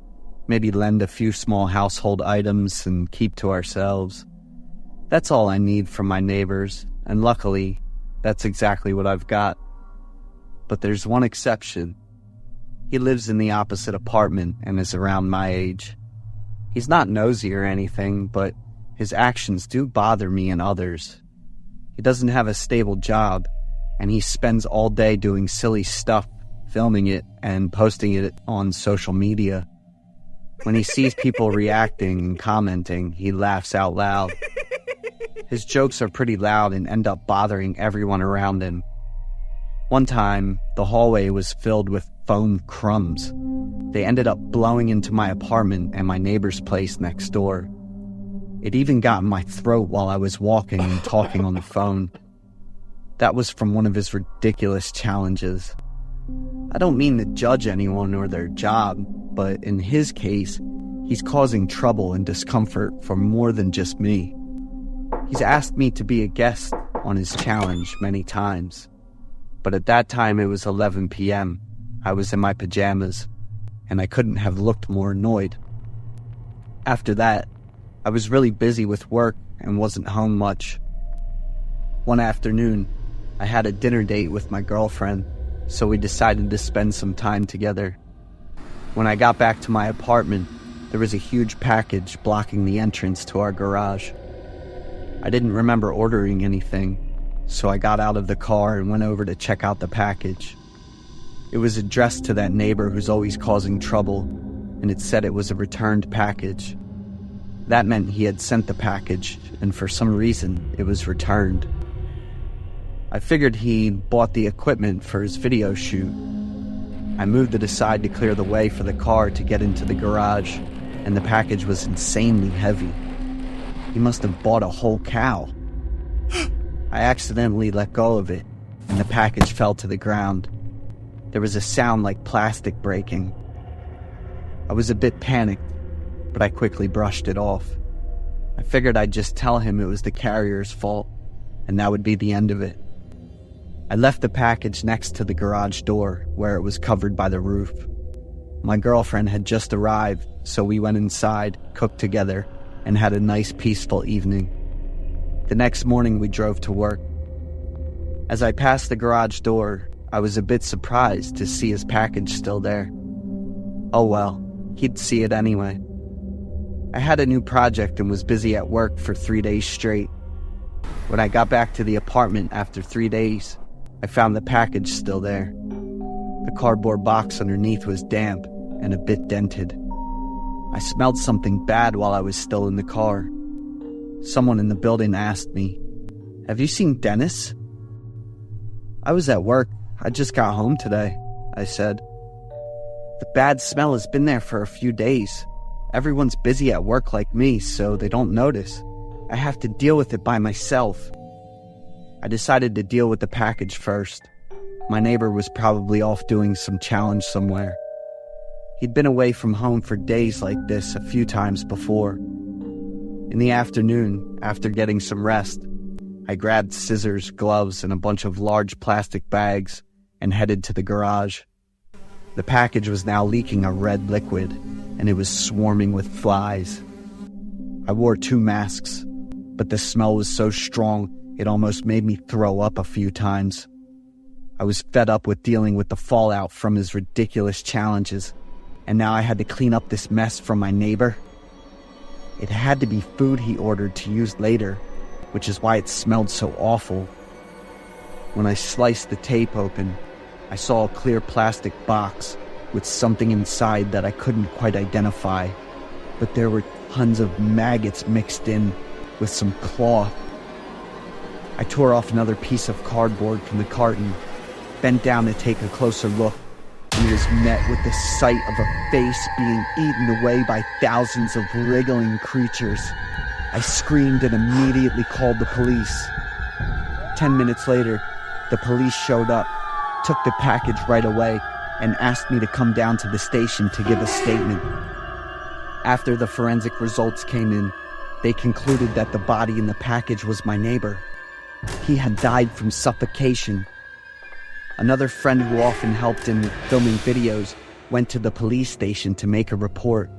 maybe lend a few small household items and keep to ourselves. That's all I need from my neighbors, and luckily, that's exactly what I've got. But there's one exception. He lives in the opposite apartment and is around my age. He's not nosy or anything, but his actions do bother me and others. He doesn't have a stable job, and he spends all day doing silly stuff, filming it and posting it on social media. When he sees people reacting and commenting, he laughs out loud. His jokes are pretty loud and end up bothering everyone around him. One time, the hallway was filled with foam crumbs. They ended up blowing into my apartment and my neighbor's place next door. It even got in my throat while I was walking and talking on the phone. That was from one of his ridiculous challenges. I don't mean to judge anyone or their job, but in his case, he's causing trouble and discomfort for more than just me. He's asked me to be a guest on his challenge many times. But at that time it was 11 p.m. I was in my pajamas, and I couldn't have looked more annoyed. After that, I was really busy with work and wasn't home much. One afternoon, I had a dinner date with my girlfriend, so we decided to spend some time together. When I got back to my apartment, there was a huge package blocking the entrance to our garage. I didn't remember ordering anything, so I got out of the car and went over to check out the package. It was addressed to that neighbor who's always causing trouble, and it said it was a returned package. That meant he had sent the package, and for some reason, it was returned. I figured he bought the equipment for his video shoot. I moved it aside to clear the way for the car to get into the garage, and the package was insanely heavy. He must have bought a whole cow. I accidentally let go of it, and the package fell to the ground. There was a sound like plastic breaking. I was a bit panicked, but I quickly brushed it off. I figured I'd just tell him it was the carrier's fault, and that would be the end of it. I left the package next to the garage door, where it was covered by the roof. My girlfriend had just arrived, so we went inside, cooked together, and had a nice peaceful evening. The next morning we drove to work. As I passed the garage door, I was a bit surprised to see his package still there. Oh well, he'd see it anyway. I had a new project and was busy at work for 3 days straight. When I got back to the apartment after 3 days, I found the package still there. The cardboard box underneath was damp and a bit dented. I smelled something bad while I was still in the car. Someone in the building asked me, "Have you seen Dennis?" "I was at work. I just got home today," I said. "The bad smell has been there for a few days. Everyone's busy at work like me, so they don't notice. I have to deal with it by myself." I decided to deal with the package first. My neighbor was probably off doing some challenge somewhere. He'd been away from home for days like this a few times before. In the afternoon, after getting some rest, I grabbed scissors, gloves, and a bunch of large plastic bags and headed to the garage. The package was now leaking a red liquid, and it was swarming with flies. I wore 2 masks, but the smell was so strong it almost made me throw up a few times. I was fed up with dealing with the fallout from his ridiculous challenges, and now I had to clean up this mess from my neighbor. It had to be food he ordered to use later, which is why it smelled so awful. When I sliced the tape open, I saw a clear plastic box with something inside that I couldn't quite identify, but there were tons of maggots mixed in with some cloth. I tore off another piece of cardboard from the carton, bent down to take a closer look, and was met with the sight of a face being eaten away by thousands of wriggling creatures. I screamed and immediately called the police. 10 minutes later, the police showed up, took the package right away, and asked me to come down to the station to give a statement. After the forensic results came in, they concluded that the body in the package was my neighbor. He had died from suffocation. Another friend who often helped in filming videos went to the police station to make a report.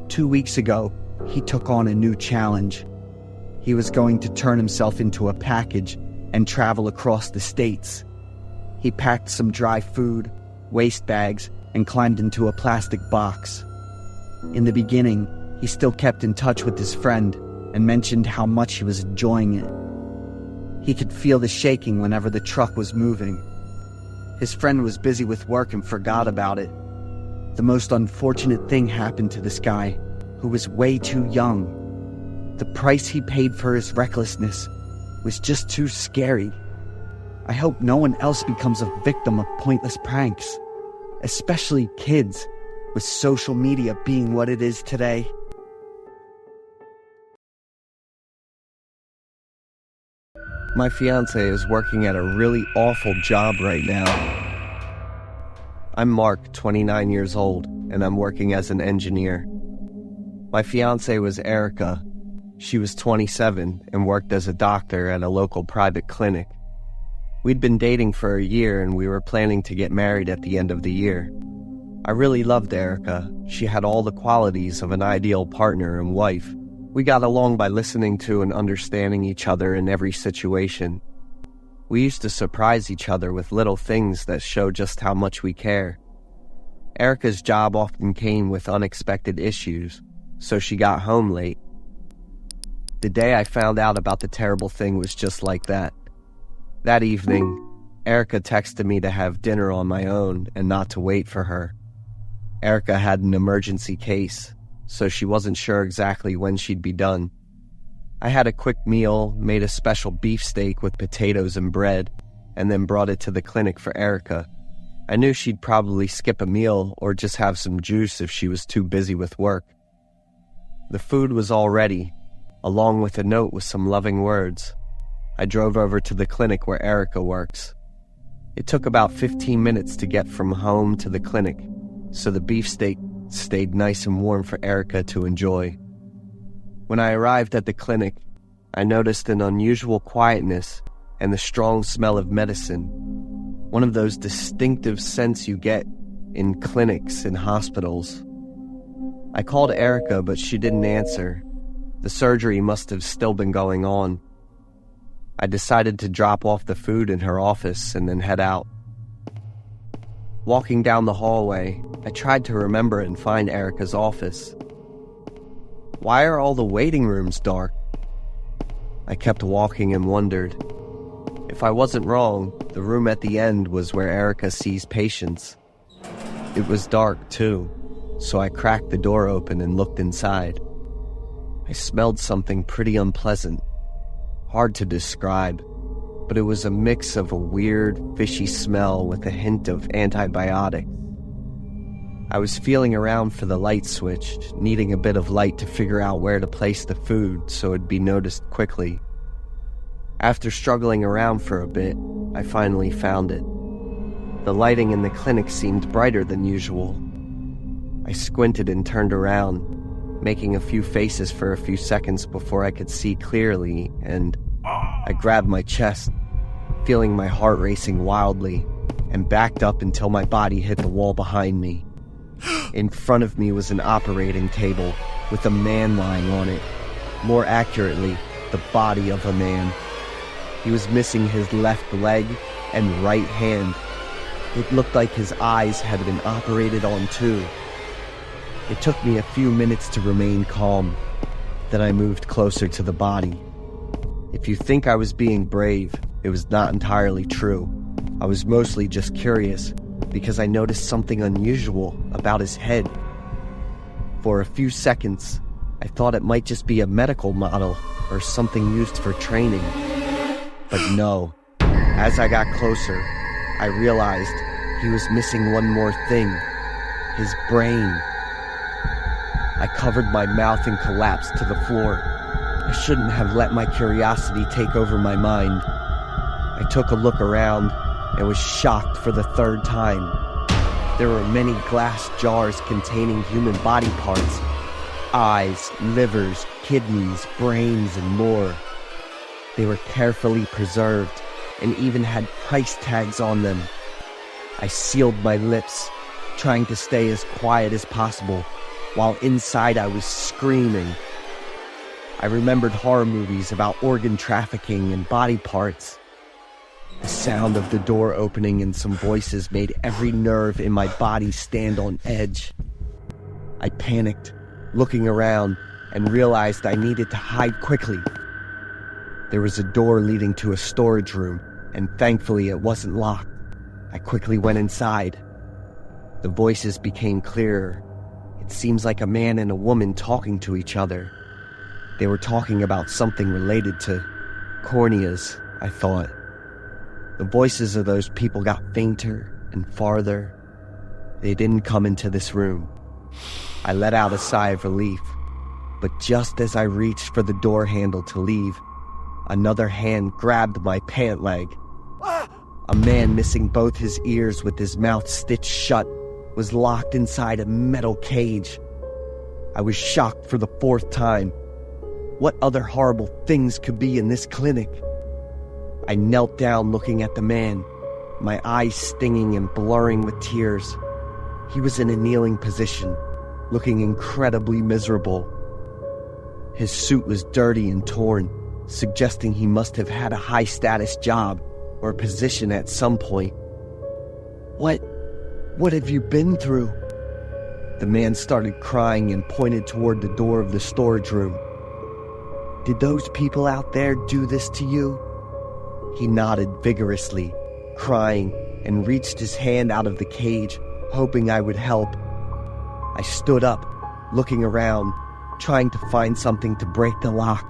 2 weeks ago, he took on a new challenge. He was going to turn himself into a package and travel across the states. He packed some dry food, waste bags, and climbed into a plastic box. In the beginning, he still kept in touch with his friend and mentioned how much he was enjoying it. He could feel the shaking whenever the truck was moving. His friend was busy with work and forgot about it. The most unfortunate thing happened to this guy, who was way too young. The price he paid for his recklessness was just too scary. I hope no one else becomes a victim of pointless pranks. especially kids, with social media being what it is today. My fiancée is working at a really awful job right now. I'm Mark, 29 years old, and I'm working as an engineer. My fiancée was Erica. She was 27 and worked as a doctor at a local private clinic. We'd been dating for a year and we were planning to get married at the end of the year. I really loved Erica. She had all the qualities of an ideal partner and wife. We got along by listening to and understanding each other in every situation. We used to surprise each other with little things that show just how much we care. Erica's job often came with unexpected issues, so she got home late. The day I found out about the terrible thing was just like that. That evening, Erica texted me to have dinner on my own and not to wait for her. Erica had an emergency case, so she wasn't sure exactly when she'd be done. I had a quick meal, made a special beefsteak with potatoes and bread, and then brought it to the clinic for Erica. I knew she'd probably skip a meal or just have some juice if she was too busy with work. The food was all ready, along with a note with some loving words. I drove over to the clinic where Erica works. It took about 15 minutes to get from home to the clinic, so the beefsteak stayed nice and warm for Erica to enjoy. When I arrived at the clinic, I noticed an unusual quietness and the strong smell of medicine, one of those distinctive scents you get in clinics and hospitals. I called Erica, but she didn't answer. The surgery must have still been going on. I decided to drop off the food in her office and then head out. Walking down the hallway, I tried to remember and find Erica's office. Why are all the waiting rooms dark? I kept walking and wondered. If I wasn't wrong, the room at the end was where Erica sees patients. It was dark, too, so I cracked the door open and looked inside. I smelled something pretty unpleasant. Hard to describe, but it was a mix of a weird, fishy smell with a hint of antibiotics. I was feeling around for the light switch, needing a bit of light to figure out where to place the food so it'd be noticed quickly. After struggling around for a bit, I finally found it. The lighting in the clinic seemed brighter than usual. I squinted and turned around, making a few faces for a few seconds before I could see clearly, and I grabbed my chest, feeling my heart racing wildly, and backed up until my body hit the wall behind me. In front of me was an operating table with a man lying on it. More accurately, the body of a man. He was missing his left leg and right hand. It looked like his eyes had been operated on too. It took me a few minutes to remain calm. Then I moved closer to the body. If you think I was being brave, it was not entirely true. I was mostly just curious, because I noticed something unusual about his head. For a few seconds, I thought it might just be a medical model or something used for training. But no, as I got closer, I realized he was missing one more thing: his brain. I covered my mouth and collapsed to the floor. I shouldn't have let my curiosity take over my mind. I took a look around and was shocked for the third time. There were many glass jars containing human body parts: eyes, livers, kidneys, brains, and more. They were carefully preserved and even had price tags on them. I sealed my lips, trying to stay as quiet as possible, while inside I was screaming. I remembered horror movies about organ trafficking and body parts. The sound of the door opening and some voices made every nerve in my body stand on edge. I panicked, looking around, and realized I needed to hide quickly. There was a door leading to a storage room, and thankfully it wasn't locked. I quickly went inside. The voices became clearer. It seems like a man and a woman talking to each other. They were talking about something related to corneas, I thought. The voices of those people got fainter and farther, They didn't come into this room. I let out a sigh of relief, but just as I reached for the door handle to leave, another hand grabbed my pant leg. A man missing both his ears with his mouth stitched shut was locked inside a metal cage. I was shocked for the fourth time. What other horrible things could be in this clinic? I knelt down looking at the man, my eyes stinging and blurring with tears. He was in a kneeling position, looking incredibly miserable. His suit was dirty and torn, suggesting he must have had a high-status job or position at some point. What have you been through? The man started crying and pointed toward the door of the storage room. Did those people out there do this to you? He nodded vigorously, crying, and reached his hand out of the cage, hoping I would help. I stood up, looking around, trying to find something to break the lock.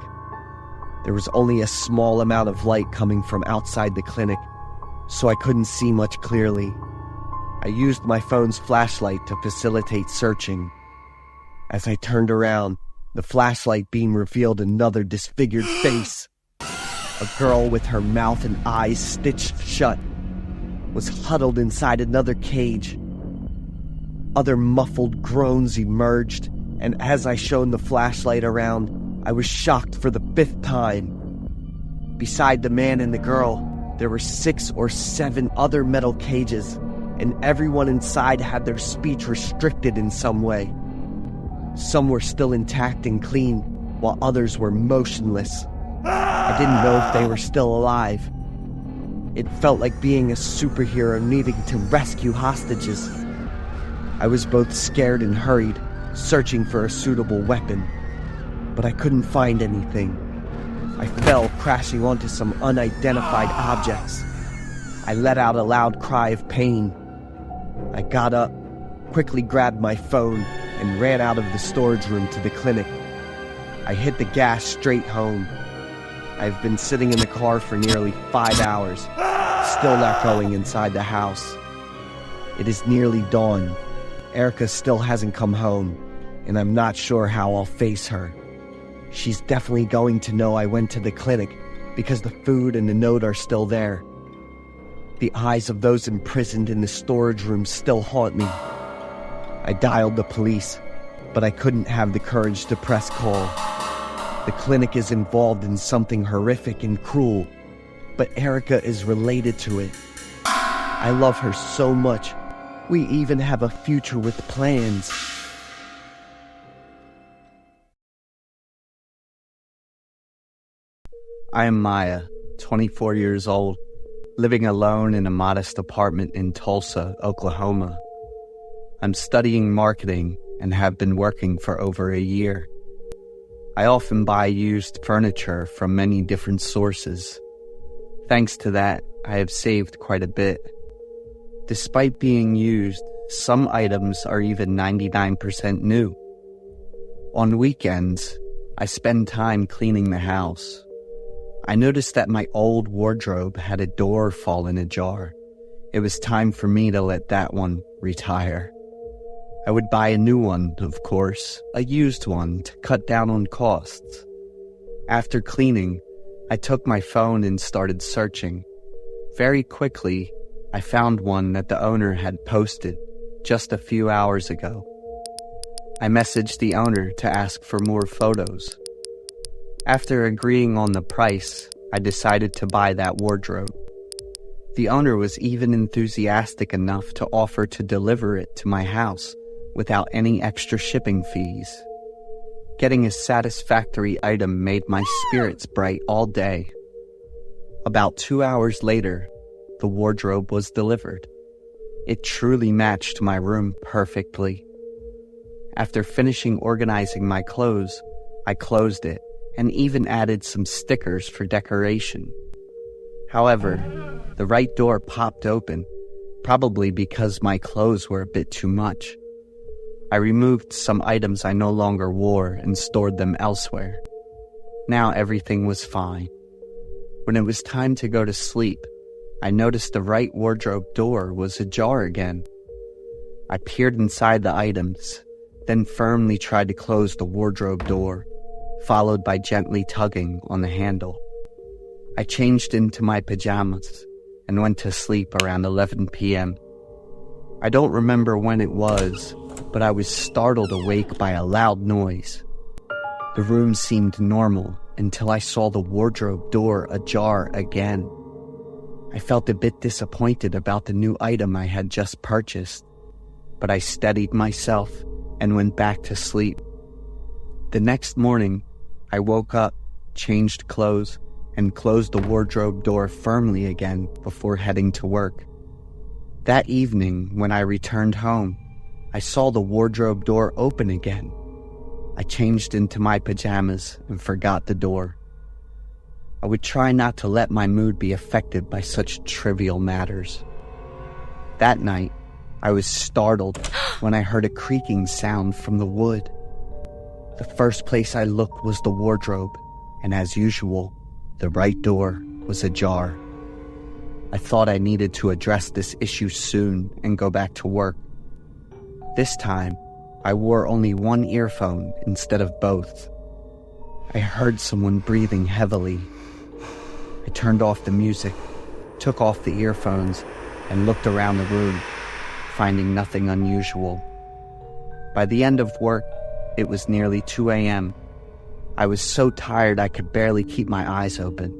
There was only a small amount of light coming from outside the clinic, so I couldn't see much clearly. I used my phone's flashlight to facilitate searching. As I turned around, the flashlight beam revealed another disfigured face. A girl with her mouth and eyes stitched shut was huddled inside another cage. Other muffled groans emerged, and as I shone the flashlight around, I was shocked for the fifth time. Beside the man and the girl, there were 6 or 7 other metal cages, and everyone inside had their speech restricted in some way. Some were still intact and clean, while others were motionless. I didn't know if they were still alive. It felt like being a superhero needing to rescue hostages. I was both scared and hurried, searching for a suitable weapon, but I couldn't find anything. I fell, crashing onto some unidentified objects. I let out a loud cry of pain. I got up, quickly grabbed my phone, and ran out of the storage room to the clinic. I hit the gas straight home. I've been sitting in the car for nearly 5 hours, still not going inside the house. It is nearly dawn. Erica still hasn't come home, and I'm not sure how I'll face her. She's definitely going to know I went to the clinic because the food and the note are still there. The eyes of those imprisoned in the storage room still haunt me. I dialed the police, but I couldn't have the courage to press call. The clinic is involved in something horrific and cruel, but Erica is related to it. I love her so much. We even have a future with plans. I am Maya, 24 years old, living alone in a modest apartment in Tulsa, Oklahoma. I'm studying marketing and have been working for over a year. I often buy used furniture from many different sources. Thanks to that, I have saved quite a bit. Despite being used, some items are even 99% new. On weekends, I spend time cleaning the house. I noticed that my old wardrobe had a door fallen ajar. It was time for me to let that one retire. I would buy a new one, of course, a used one to cut down on costs. After cleaning, I took my phone and started searching. Very quickly, I found one that the owner had posted just a few hours ago. I messaged the owner to ask for more photos. After agreeing on the price, I decided to buy that wardrobe. The owner was even enthusiastic enough to offer to deliver it to my house without any extra shipping fees. Getting a satisfactory item made my spirits bright all day. About 2 hours later, the wardrobe was delivered. It truly matched my room perfectly. After finishing organizing my clothes, I closed it and even added some stickers for decoration. However, the right door popped open, probably because my clothes were a bit too much. I removed some items I no longer wore and stored them elsewhere. Now everything was fine. When it was time to go to sleep, I noticed the right wardrobe door was ajar again. I peered inside the items, then firmly tried to close the wardrobe door, followed by gently tugging on the handle. I changed into my pajamas and went to sleep around 11 p.m. I don't remember when it was, but I was startled awake by a loud noise. The room seemed normal until I saw the wardrobe door ajar again. I felt a bit disappointed about the new item I had just purchased, but I steadied myself and went back to sleep. The next morning, I woke up, changed clothes, and closed the wardrobe door firmly again before heading to work. That evening, when I returned home, I saw the wardrobe door open again. I changed into my pajamas and forgot the door. I would try not to let my mood be affected by such trivial matters. That night, I was startled when I heard a creaking sound from the wood. The first place I looked was the wardrobe, and as usual, the right door was ajar. I thought I needed to address this issue soon and go back to work. This time, I wore only one earphone instead of both. I heard someone breathing heavily. I turned off the music, took off the earphones, and looked around the room, finding nothing unusual. By the end of work, it was nearly 2 a.m. I was so tired I could barely keep my eyes open.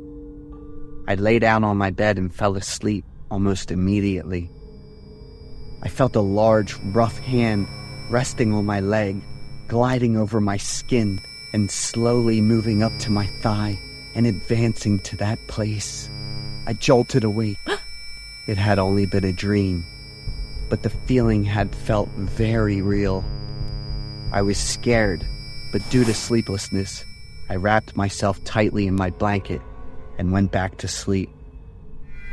I lay down on my bed and fell asleep almost immediately. I felt a large, rough hand resting on my leg, gliding over my skin and slowly moving up to my thigh and advancing to that place. I jolted awake. It had only been a dream, but the feeling had felt very real. I was scared, but due to sleeplessness, I wrapped myself tightly in my blanket and went back to sleep.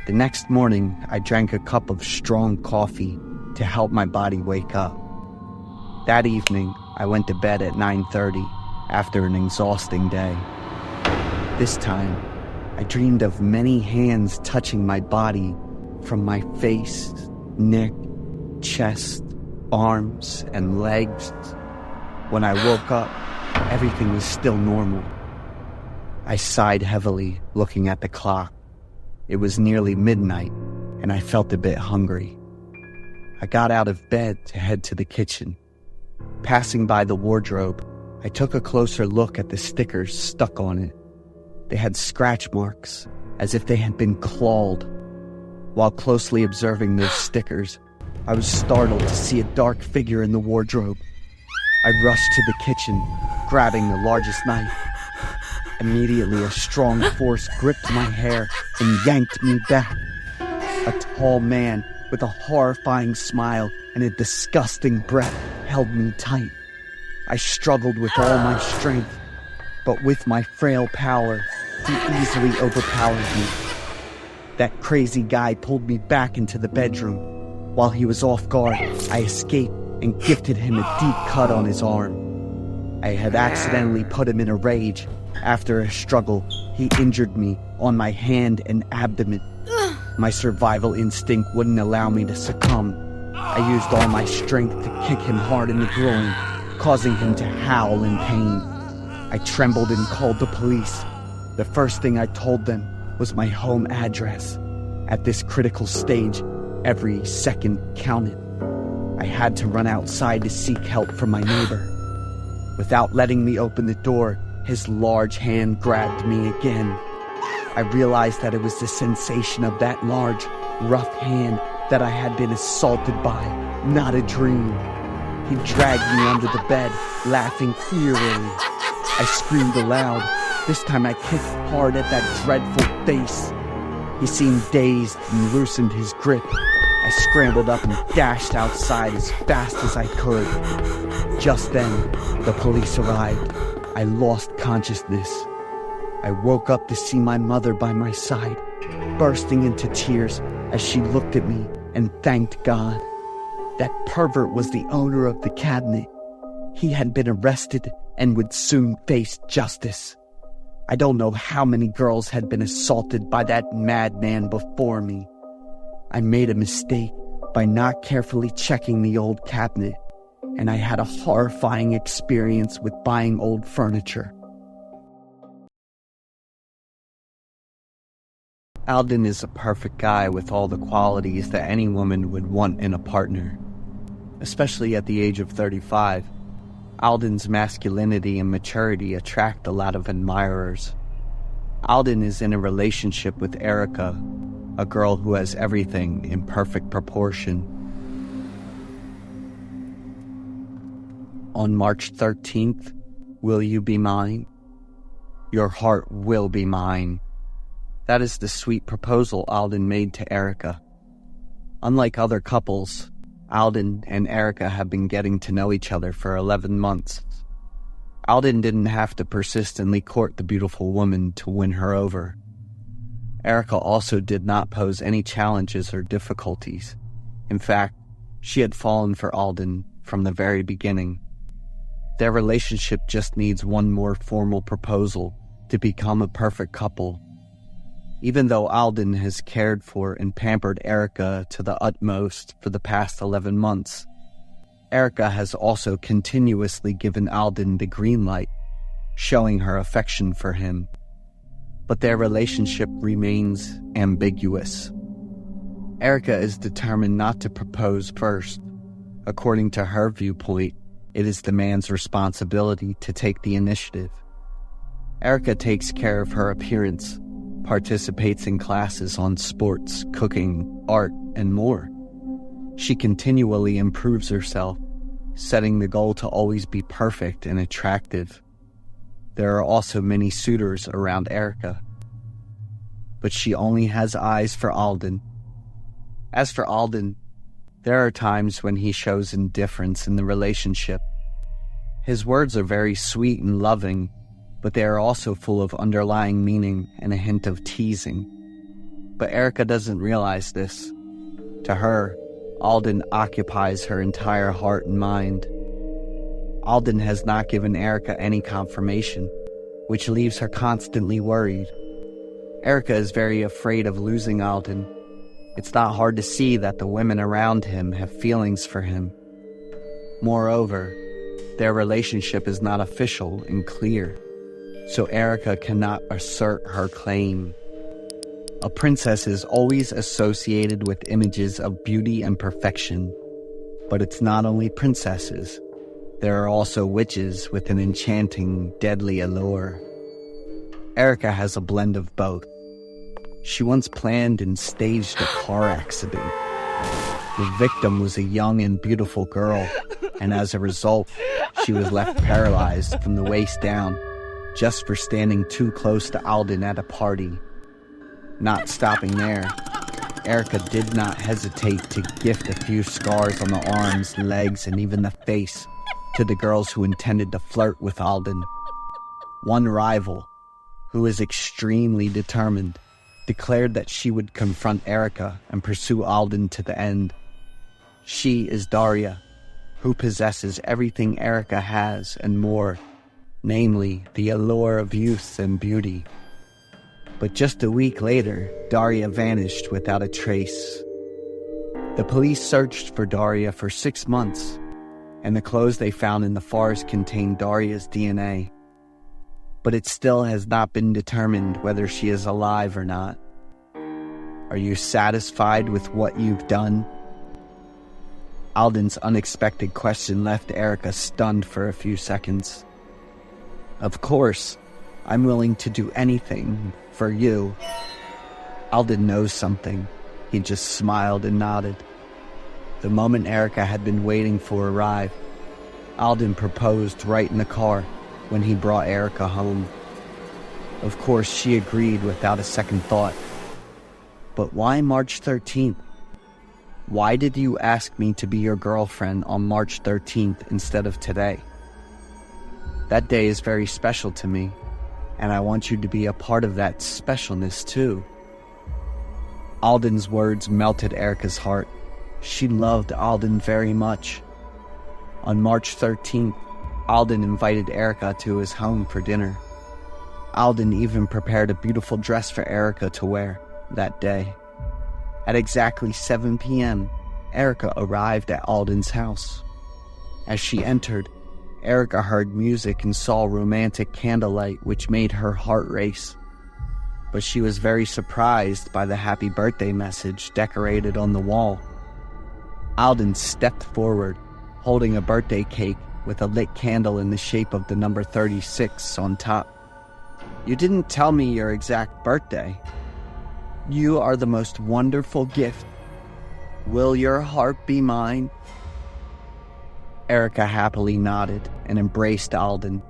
The next morning, I drank a cup of strong coffee to help my body wake up. That evening, I went to bed at 9:30 after an exhausting day. This time, I dreamed of many hands touching my body from my face, neck, chest, arms, and legs. When I woke up, everything was still normal. I sighed heavily, looking at the clock. It was nearly midnight, and I felt a bit hungry. I got out of bed to head to the kitchen. Passing by the wardrobe, I took a closer look at the stickers stuck on it. They had scratch marks, as if they had been clawed. While closely observing those stickers, I was startled to see a dark figure in the wardrobe. I rushed to the kitchen, grabbing the largest knife. Immediately, a strong force gripped my hair and yanked me back. A tall man with a horrifying smile and a disgusting breath held me tight. I struggled with all my strength, but with my frail power, he easily overpowered me. That crazy guy pulled me back into the bedroom. While he was off guard, I escaped and gifted him a deep cut on his arm. I had accidentally put him in a rage. After a struggle, he injured me on my hand and abdomen. My survival instinct wouldn't allow me to succumb. I used all my strength to kick him hard in the groin, causing him to howl in pain. I trembled and called the police. The first thing I told them was my home address. At this critical stage, every second counted. I had to run outside to seek help from my neighbor. Without letting me open the door, his large hand grabbed me again. I realized that it was the sensation of that large, rough hand that I had been assaulted by, not a dream. He dragged me under the bed, laughing eerily. I screamed aloud. This time I kicked hard at that dreadful face. He seemed dazed and loosened his grip. I scrambled up and dashed outside as fast as I could. Just then, the police arrived. I lost consciousness. I woke up to see my mother by my side, bursting into tears as she looked at me and thanked God. That pervert was the owner of the cabinet. He had been arrested and would soon face justice. I don't know how many girls had been assaulted by that madman before me. I made a mistake, by not carefully checking the old cabinet, and I had a horrifying experience with buying old furniture. Alden is a perfect guy with all the qualities that any woman would want in a partner. Especially at the age of 35, Alden's masculinity and maturity attract a lot of admirers. Alden is in a relationship with Erica, a girl who has everything in perfect proportion. On March 13th, will you be mine? Your heart will be mine. That is the sweet proposal Alden made to Erica. Unlike other couples, Alden and Erica have been getting to know each other for 11 months. Alden didn't have to persistently court the beautiful woman to win her over. Erica also did not pose any challenges or difficulties. In fact, she had fallen for Alden from the very beginning. Their relationship just needs one more formal proposal to become a perfect couple. Even though Alden has cared for and pampered Erica to the utmost for the past 11 months, Erica has also continuously given Alden the green light, showing her affection for him. But their relationship remains ambiguous. Erica is determined not to propose first. According to her viewpoint, it is the man's responsibility to take the initiative. Erica takes care of her appearance, participates in classes on sports, cooking, art, and more. She continually improves herself, setting the goal to always be perfect and attractive. There are also many suitors around Erica, but she only has eyes for Alden. As for Alden, there are times when he shows indifference in the relationship. His words are very sweet and loving, but they are also full of underlying meaning and a hint of teasing. But Erica doesn't realize this. To her, Alden occupies her entire heart and mind. Alden has not given Erica any confirmation, which leaves her constantly worried. Erica is very afraid of losing Alden. It's not hard to see that the women around him have feelings for him. Moreover, their relationship is not official and clear, so Erica cannot assert her claim. A princess is always associated with images of beauty and perfection, but it's not only princesses. There are also witches with an enchanting, deadly allure. Erica has a blend of both. She once planned and staged a car accident. The victim was a young and beautiful girl, and as a result, she was left paralyzed from the waist down, just for standing too close to Alden at a party. Not stopping there, Erica did not hesitate to gift a few scars on the arms, legs, and even the face to the girls who intended to flirt with Alden. One rival, who is extremely determined, declared that she would confront Erica and pursue Alden to the end. She is Daria, who possesses everything Erica has and more, namely the allure of youth and beauty. But just a week later, Daria vanished without a trace. The police searched for Daria for 6 months, and the clothes they found in the forest contained Daria's DNA. But it still has not been determined whether she is alive or not. Are you satisfied with what you've done? Alden's unexpected question left Erica stunned for a few seconds. Of course, I'm willing to do anything for you. Alden knows something. He just smiled and nodded. The moment Erica had been waiting for arrived. Alden proposed right in the car when he brought Erica home. Of course, she agreed without a second thought. But why March 13th? Why did you ask me to be your girlfriend on March 13th instead of today? That day is very special to me, and I want you to be a part of that specialness too. Alden's words melted Erica's heart. She loved Alden very much. On March 13th, Alden invited Erica to his home for dinner. Alden even prepared a beautiful dress for Erica to wear that day. At exactly 7 p.m., Erica arrived at Alden's house. As she entered, Erica heard music and saw romantic candlelight, which made her heart race. But she was very surprised by the happy birthday message decorated on the wall. Alden stepped forward, holding a birthday cake with a lit candle in the shape of the number 36 on top. "You didn't tell me your exact birthday." "You are the most wonderful gift. Will your heart be mine?" Erica happily nodded and embraced Alden.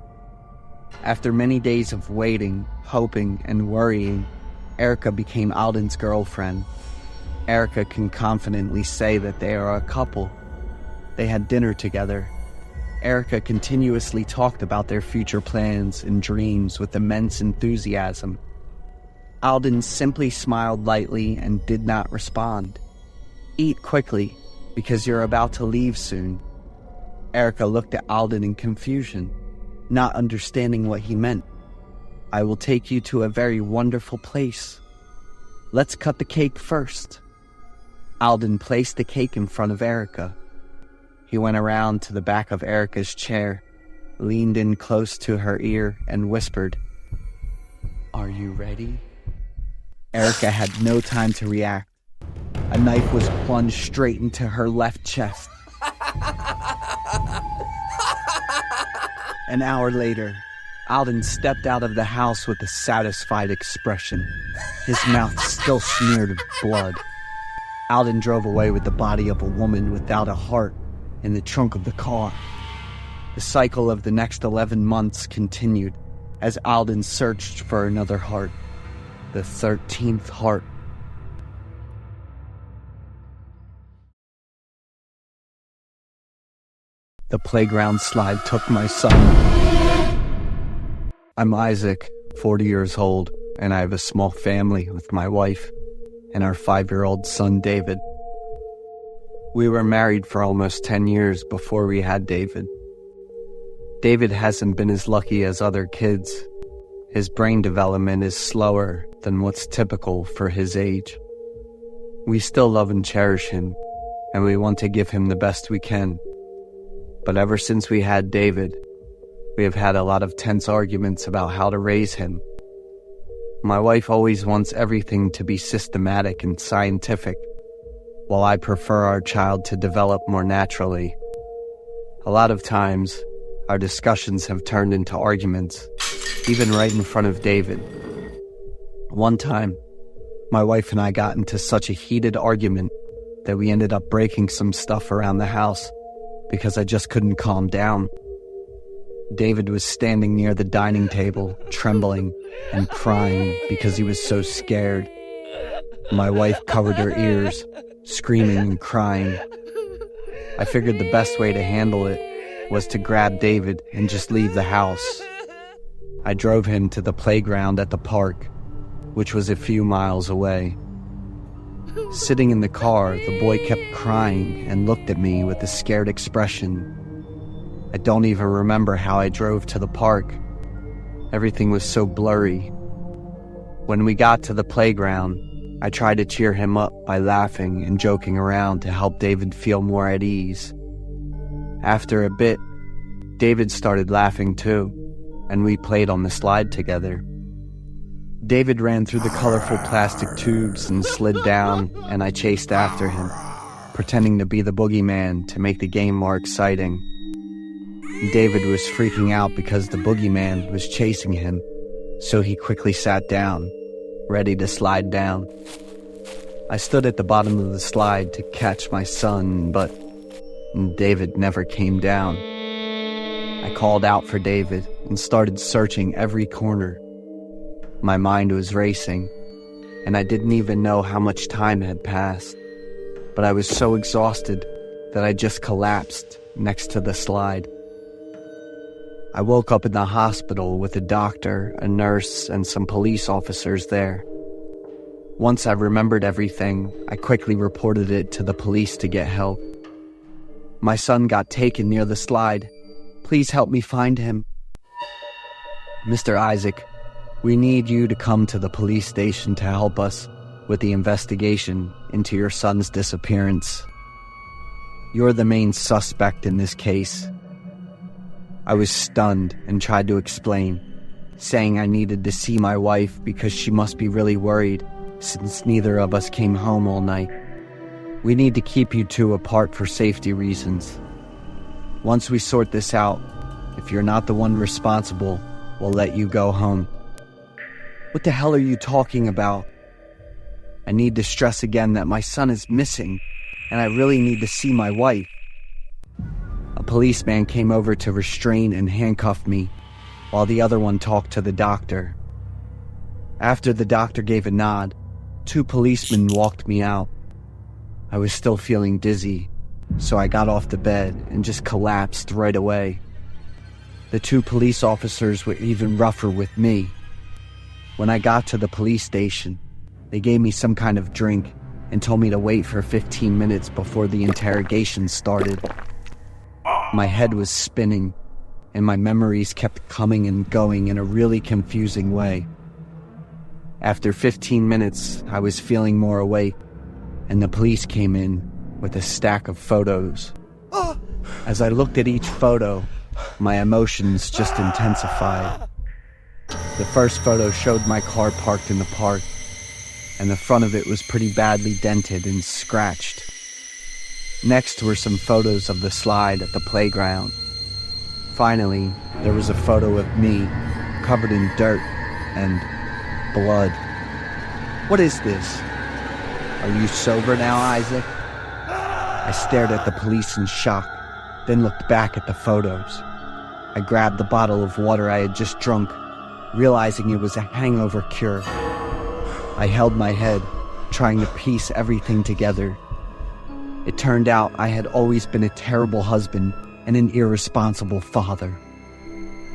After many days of waiting, hoping, and worrying, Erica became Alden's girlfriend. Erica can confidently say that they are a couple. They had dinner together. Erica continuously talked about their future plans and dreams with immense enthusiasm. Alden simply smiled lightly and did not respond. "Eat quickly, because you're about to leave soon." Erica looked at Alden in confusion, not understanding what he meant. "I will take you to a very wonderful place. Let's cut the cake first." Alden placed the cake in front of Erica. He went around to the back of Erica's chair, leaned in close to her ear, and whispered, "Are you ready?" Erica had no time to react. A knife was plunged straight into her left chest. An hour later, Alden stepped out of the house with a satisfied expression, his mouth still smeared with blood. Alden drove away with the body of a woman without a heart in the trunk of the car. The cycle of the next 11 months continued as Alden searched for another heart, the 13th heart. The playground slide took my son. I'm Isaac, 40 years old, and I have a small family with my wife and our 5-year-old son, David. We were married for almost 10 years before we had David. David hasn't been as lucky as other kids. His brain development is slower than what's typical for his age. We still love and cherish him, and we want to give him the best we can. But ever since we had David, we have had a lot of tense arguments about how to raise him. My wife always wants everything to be systematic and scientific, while I prefer our child to develop more naturally. A lot of times, our discussions have turned into arguments, even right in front of David. One time, my wife and I got into such a heated argument that we ended up breaking some stuff around the house because I just couldn't calm down. David was standing near the dining table, trembling and crying because he was so scared. My wife covered her ears, screaming and crying. I figured the best way to handle it was to grab David and just leave the house. I drove him to the playground at the park, which was a few miles away. Sitting in the car, the boy kept crying and looked at me with a scared expression. I don't even remember how I drove to the park. Everything was so blurry. When we got to the playground, I tried to cheer him up by laughing and joking around to help David feel more at ease. After a bit, David started laughing too, and we played on the slide together. David ran through the colorful plastic tubes and slid down, and I chased after him, pretending to be the boogeyman to make the game more exciting. David was freaking out because the boogeyman was chasing him, so he quickly sat down, ready to slide down. I stood at the bottom of the slide to catch my son, but David never came down. I called out for David and started searching every corner. My mind was racing, and I didn't even know how much time had passed, but I was so exhausted that I just collapsed next to the slide. I woke up in the hospital with a doctor, a nurse, and some police officers there. Once I remembered everything, I quickly reported it to the police to get help. My son got taken near the slide. Please help me find him. Mr. Isaac, we need you to come to the police station to help us with the investigation into your son's disappearance. You're the main suspect in this case." I was stunned and tried to explain, saying I needed to see my wife because she must be really worried since neither of us came home all night. "We need to keep you two apart for safety reasons. Once we sort this out, if you're not the one responsible, we'll let you go home." What the hell are you talking about? I need to stress again that my son is missing, and I really need to see my wife. A policeman came over to restrain and handcuff me, while the other one talked to the doctor. After the doctor gave a nod, 2 policemen walked me out. I was still feeling dizzy, so I got off the bed and just collapsed right away. The 2 police officers were even rougher with me. When I got to the police station, they gave me some kind of drink and told me to wait for 15 minutes before the interrogation started. My head was spinning, and my memories kept coming and going in a really confusing way. After 15 minutes, I was feeling more awake, and the police came in with a stack of photos. As I looked at each photo, my emotions just intensified. The first photo showed my car parked in the park, and the front of it was pretty badly dented and scratched. Next were some photos of the slide at the playground. Finally, there was a photo of me, covered in dirt and blood. What is this? Are you sober now, Isaac? I stared at the police in shock, then looked back at the photos. I grabbed the bottle of water I had just drunk, realizing it was a hangover cure. I held my head, trying to piece everything together. It turned out I had always been a terrible husband and an irresponsible father.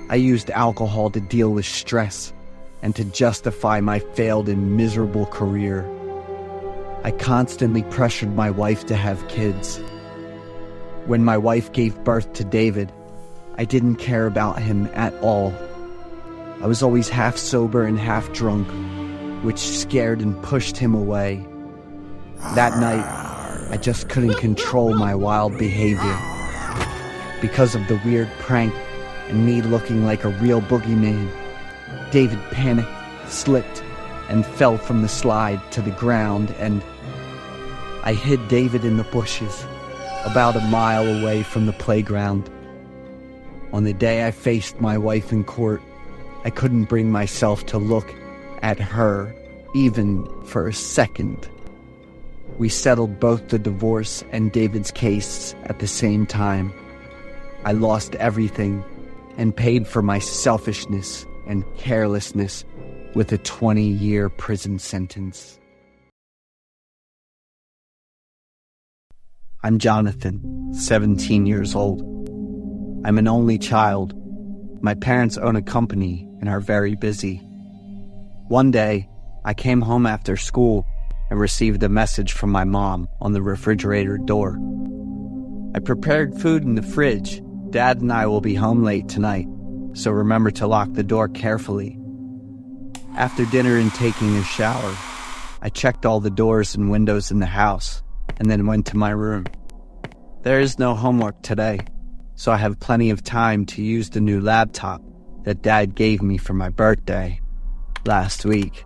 I used alcohol to deal with stress and to justify my failed and miserable career. I constantly pressured my wife to have kids. When my wife gave birth to David, I didn't care about him at all. I was always half sober and half drunk, which scared and pushed him away. That night, I just couldn't control my wild behavior. Because of the weird prank and me looking like a real boogeyman, David panicked, slipped, and fell from the slide to the ground, and I hid David in the bushes, about a mile away from the playground. On the day I faced my wife in court, I couldn't bring myself to look at her, even for a second. We settled both the divorce and David's case at the same time. I lost everything and paid for my selfishness and carelessness with a 20-year prison sentence. I'm Jonathan, 17 years old. I'm an only child. My parents own a company and are very busy. One day, I came home after school and received a message from my mom on the refrigerator door. "I prepared food in the fridge. Dad and I will be home late tonight, so remember to lock the door carefully." After dinner and taking a shower, I checked all the doors and windows in the house and then went to my room. There is no homework today, so I have plenty of time to use the new laptop that Dad gave me for my birthday last week.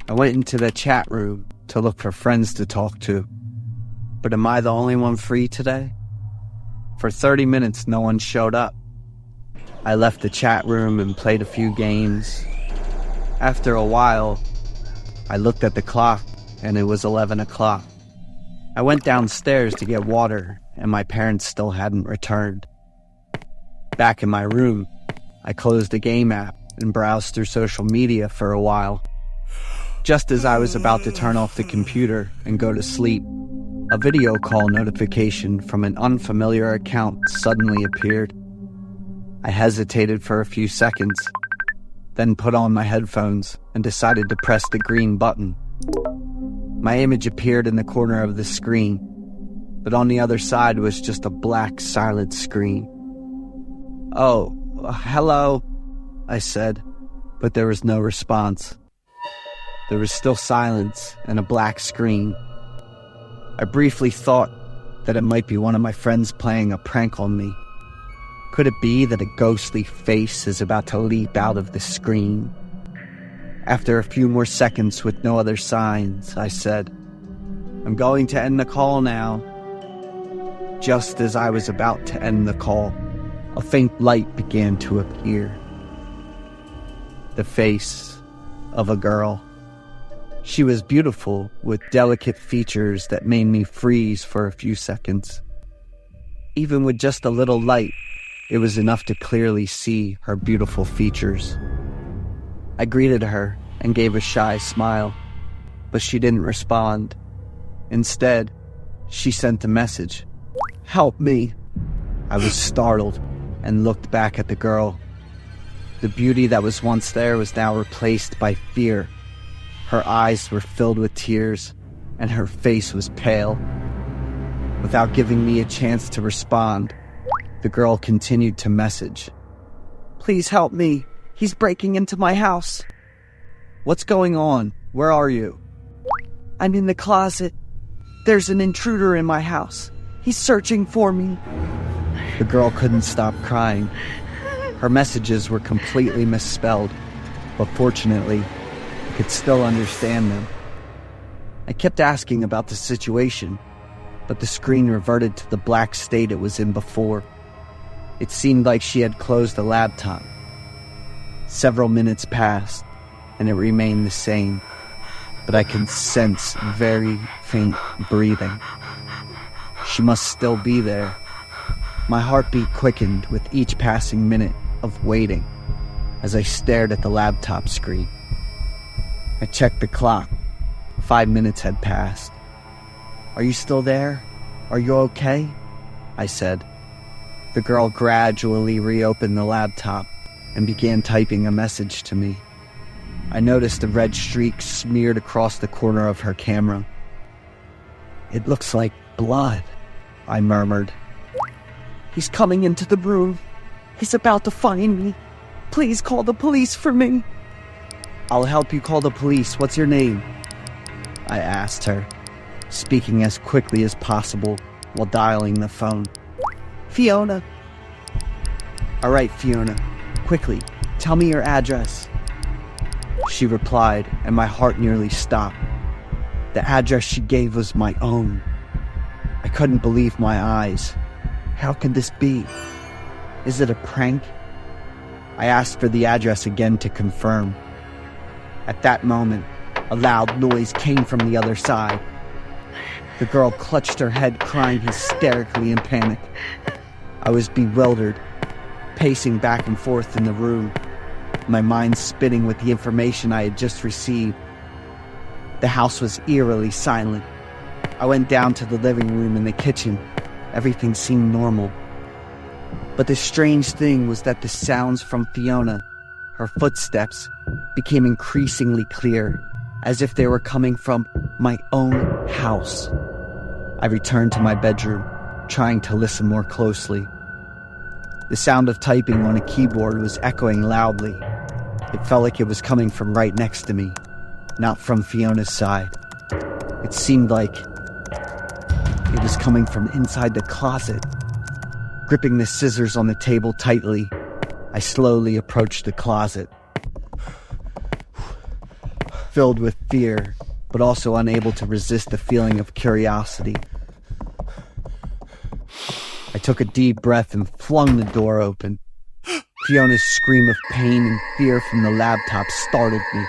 I went into the chat room to look for friends to talk to. But am I the only one free today? For 30 minutes, no one showed up. I left the chat room and played a few games. After a while, I looked at the clock and it was 11 o'clock. I went downstairs to get water and my parents still hadn't returned. Back in my room, I closed the game app and browsed through social media for a while. Just as I was about to turn off the computer and go to sleep, a video call notification from an unfamiliar account suddenly appeared. I hesitated for a few seconds, then put on my headphones and decided to press the green button. My image appeared in the corner of the screen, but on the other side was just a black, silent screen. "Oh, hello," I said, but there was no response. There was still silence and a black screen. I briefly thought that it might be one of my friends playing a prank on me. Could it be that a ghostly face is about to leap out of the screen? After a few more seconds with no other signs, I said, "I'm going to end the call now." Just as I was about to end the call, a faint light began to appear. The face of a girl. She was beautiful, with delicate features that made me freeze for a few seconds. Even with just a little light, it was enough to clearly see her beautiful features. I greeted her and gave a shy smile, but she didn't respond. Instead, she sent a message. "Help me." I was startled and looked back at the girl. The beauty that was once there was now replaced by fear. Her eyes were filled with tears, and her face was pale. Without giving me a chance to respond, the girl continued to message. Please help me. He's breaking into my house. "What's going on? Where are you?" I'm in the closet. There's an intruder in my house. He's searching for me." The girl couldn't stop crying. Her messages were completely misspelled, but fortunately, I could still understand them. I kept asking about the situation, but the screen reverted to the black state it was in before. It seemed like she had closed the laptop. Several minutes passed, and it remained the same, but I could sense very faint breathing. She must still be there. My heartbeat quickened with each passing minute of waiting as I stared at the laptop screen. I checked the clock. 5 minutes had passed. "Are you still there? Are you okay?" I said. The girl gradually reopened the laptop and began typing a message to me. I noticed a red streak smeared across the corner of her camera. "It looks like blood," I murmured. He's coming into the room. He's about to find me. Please call the police for me." "I'll help you call the police. What's your name?" I asked her, speaking as quickly as possible while dialing the phone. "Fiona." "All right, Fiona. Quickly, tell me your address." She replied, and my heart nearly stopped. The address she gave was my own. I couldn't believe my eyes. How could this be? Is it a prank? I asked for the address again to confirm. At that moment, a loud noise came from the other side. The girl clutched her head, crying hysterically in panic. I was bewildered, pacing back and forth in the room, my mind spinning with the information I had just received. The house was eerily silent. I went down to the living room and the kitchen. Everything seemed normal. But the strange thing was that the sounds from Fiona, her footsteps, became increasingly clear, as if they were coming from my own house. I returned to my bedroom, trying to listen more closely. The sound of typing on a keyboard was echoing loudly. It felt like it was coming from right next to me, not from Fiona's side. It seemed like it was coming from inside the closet. Gripping the scissors on the table tightly, I slowly approached the closet. Filled with fear, but also unable to resist the feeling of curiosity. I took a deep breath and flung the door open. Fiona's scream of pain and fear from the laptop startled me.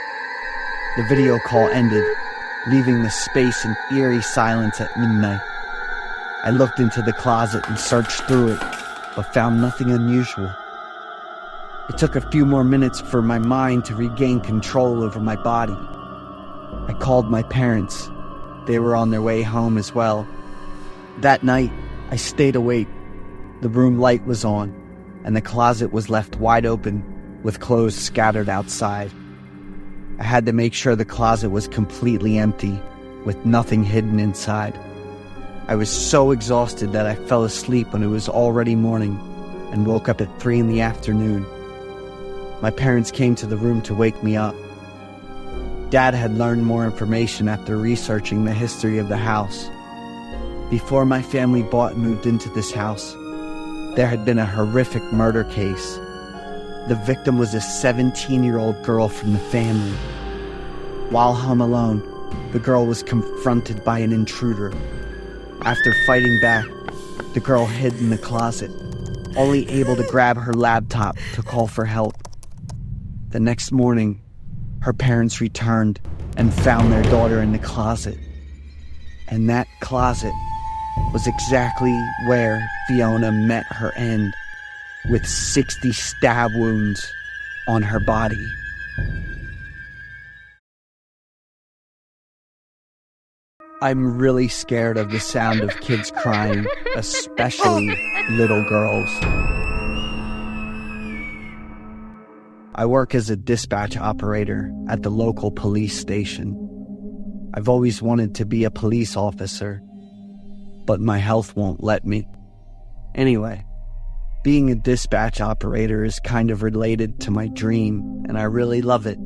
The video call ended, leaving the space in eerie silence at midnight. I looked into the closet and searched through it, but found nothing unusual. It took a few more minutes for my mind to regain control over my body. I called my parents. They were on their way home as well. That night, I stayed awake. The room light was on, and the closet was left wide open, with clothes scattered outside. I had to make sure the closet was completely empty, with nothing hidden inside. I was so exhausted that I fell asleep when it was already morning, and woke up at 3 in the afternoon. My parents came to the room to wake me up. Dad had learned more information after researching the history of the house. Before my family bought and moved into this house, there had been a horrific murder case. The victim was a 17-year-old girl from the family. While home alone, the girl was confronted by an intruder. After fighting back, the girl hid in the closet, only able to grab her laptop to call for help. The next morning, her parents returned and found their daughter in the closet. And that closet was exactly where Fiona met her end, with 60 stab wounds on her body. I'm really scared of the sound of kids crying, especially little girls. I work as a dispatch operator at the local police station. I've always wanted to be a police officer, but my health won't let me. Anyway, being a dispatch operator is kind of related to my dream, and I really love it.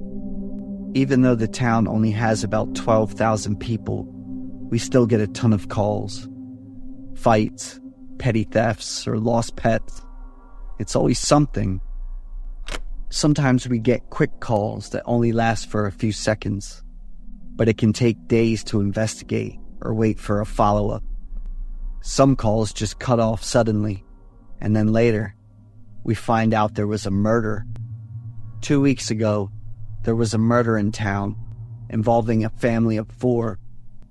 Even though the town only has about 12,000 people, we still get a ton of calls. Fights, petty thefts, or lost pets. It's always something. Sometimes we get quick calls that only last for a few seconds, but it can take days to investigate or wait for a follow-up. Some calls just cut off suddenly, and then later, we find out there was a murder. 2 weeks ago, there was a murder in town involving a family of 4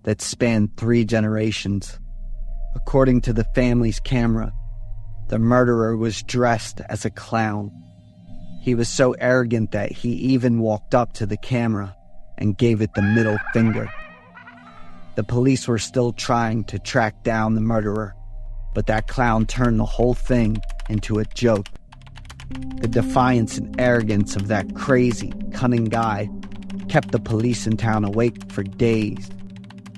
that spanned 3 generations. According to the family's camera, the murderer was dressed as a clown. He was so arrogant that he even walked up to the camera and gave it the middle finger. The police were still trying to track down the murderer, but that clown turned the whole thing into a joke. The defiance and arrogance of that crazy, cunning guy kept the police in town awake for days.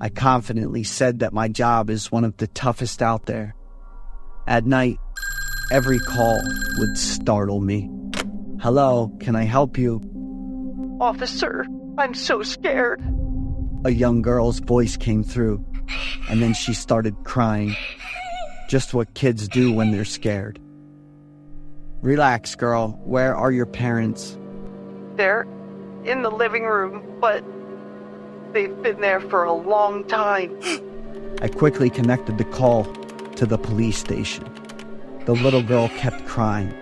I confidently said that my job is one of the toughest out there. At night, every call would startle me. "Hello, can I help you?" Officer, I'm so scared. A young girl's voice came through, and then she started crying. Just what kids do when they're scared. "Relax, girl. Where are your parents?" They're in the living room, but they've been there for a long time. I quickly connected the call to the police station. The little girl kept crying,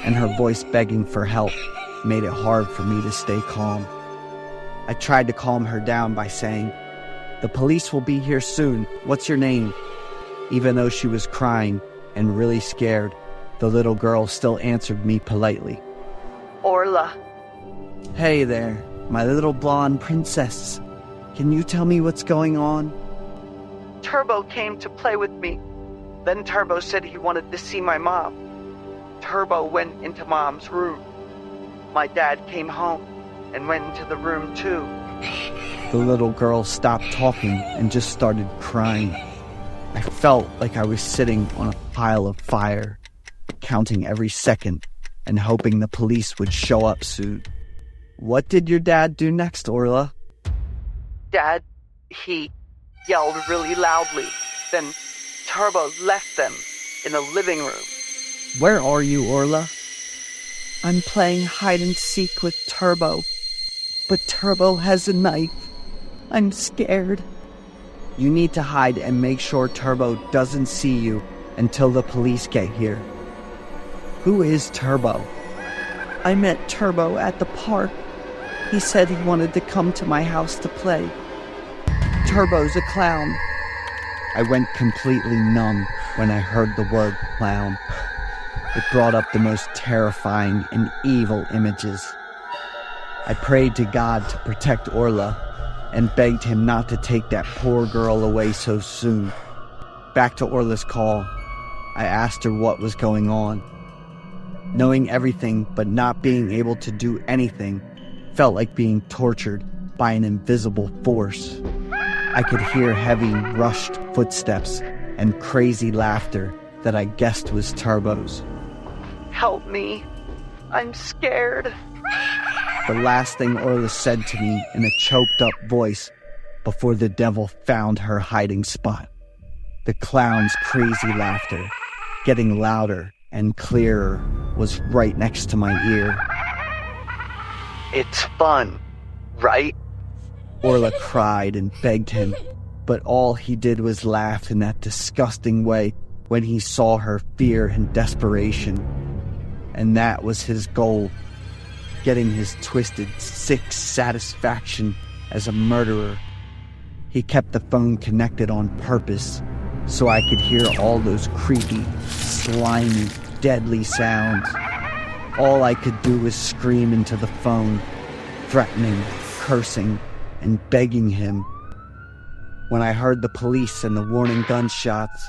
and her voice begging for help made it hard for me to stay calm. I tried to calm her down by saying, "The police will be here soon. What's your name?" Even though she was crying and really scared, the little girl still answered me politely. Orla. "Hey there, my little blonde princess. Can you tell me what's going on?" Turbo came to play with me. Then Turbo said he wanted to see my mom. Turbo went into Mom's room. My dad came home and went into the room too. The little girl stopped talking and just started crying. I felt like I was sitting on a pile of fire, counting every second and hoping the police would show up soon. "What did your dad do next, Orla?" Dad, he yelled really loudly. Then Turbo left them in the living room. "Where are you, Orla?" I'm playing hide and seek with Turbo, but Turbo has a knife. I'm scared. "You need to hide and make sure Turbo doesn't see you until the police get here." "Who is Turbo?" I met Turbo at the park. He said he wanted to come to my house to play. Turbo's a clown. I went completely numb when I heard the word clown. It brought up the most terrifying and evil images. I prayed to God to protect Orla and begged him not to take that poor girl away so soon. Back to Orla's call, I asked her what was going on. Knowing everything but not being able to do anything felt like being tortured by an invisible force. I could hear heavy, rushed footsteps and crazy laughter that I guessed was Turbo's. Help me. I'm scared. The last thing Orla said to me in a choked-up voice before the devil found her hiding spot. The clown's crazy laughter, getting louder and clearer, was right next to my ear. It's fun, right? Orla cried and begged him, but all he did was laugh in that disgusting way when he saw her fear and desperation. And that was his goal, getting his twisted, sick satisfaction as a murderer. He kept the phone connected on purpose so I could hear all those creepy, slimy, deadly sounds. All I could do was scream into the phone, threatening, cursing, and begging him. When I heard the police and the warning gunshots,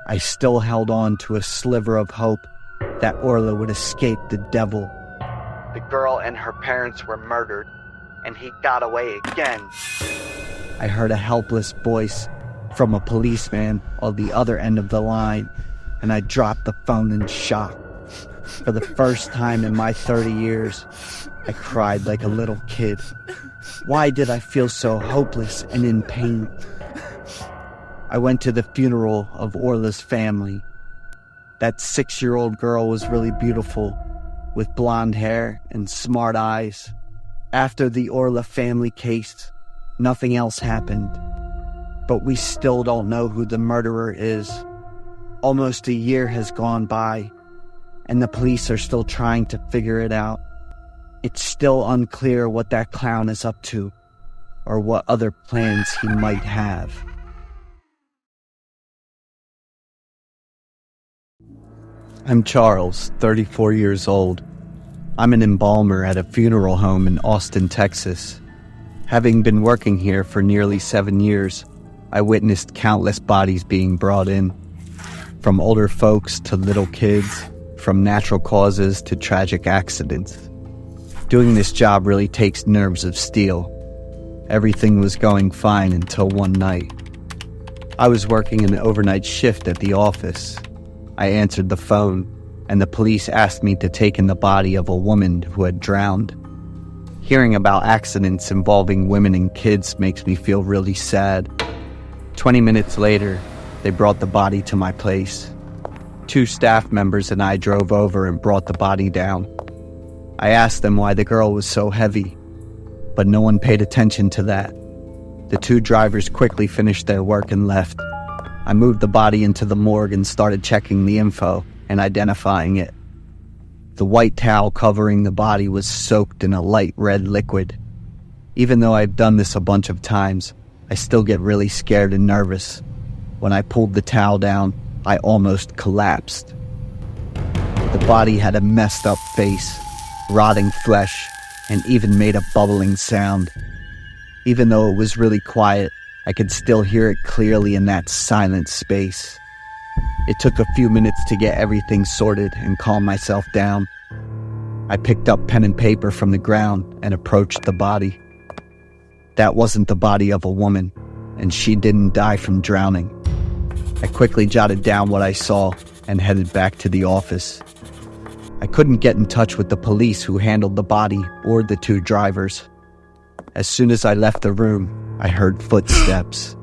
I still held on to a sliver of hope that Orla would escape the devil. The girl and her parents were murdered, and he got away again. I heard a helpless voice from a policeman on the other end of the line, and I dropped the phone in shock. For the first time in my 30 years, I cried like a little kid. Why did I feel so hopeless and in pain? I went to the funeral of Orla's family. That 6-year-old girl was really beautiful, with blonde hair and smart eyes. After the Orla family case, nothing else happened. But we still don't know who the murderer is. Almost a year has gone by, and the police are still trying to figure it out. It's still unclear what that clown is up to, or what other plans he might have. I'm Charles, 34 years old. I'm an embalmer at a funeral home in Austin, Texas. Having been working here for nearly 7 years, I witnessed countless bodies being brought in. From older folks to little kids, from natural causes to tragic accidents. Doing this job really takes nerves of steel. Everything was going fine until one night. I was working an overnight shift at the office. I answered the phone, and the police asked me to take in the body of a woman who had drowned. Hearing about accidents involving women and kids makes me feel really sad. 20 minutes later, they brought the body to my place. 2 staff members and I drove over and brought the body down. I asked them why the girl was so heavy, but no one paid attention to that. The 2 drivers quickly finished their work and left. I moved the body into the morgue and started checking the info and identifying it. The white towel covering the body was soaked in a light red liquid. Even though I've done this a bunch of times, I still get really scared and nervous. When I pulled the towel down, I almost collapsed. The body had a messed up face, rotting flesh, and even made a bubbling sound. Even though it was really quiet, I could still hear it clearly in that silent space. It took a few minutes to get everything sorted and calm myself down. I picked up pen and paper from the ground and approached the body. That wasn't the body of a woman, and she didn't die from drowning. I quickly jotted down what I saw and headed back to the office. I couldn't get in touch with the police who handled the body or the 2 drivers. As soon as I left the room, I heard footsteps.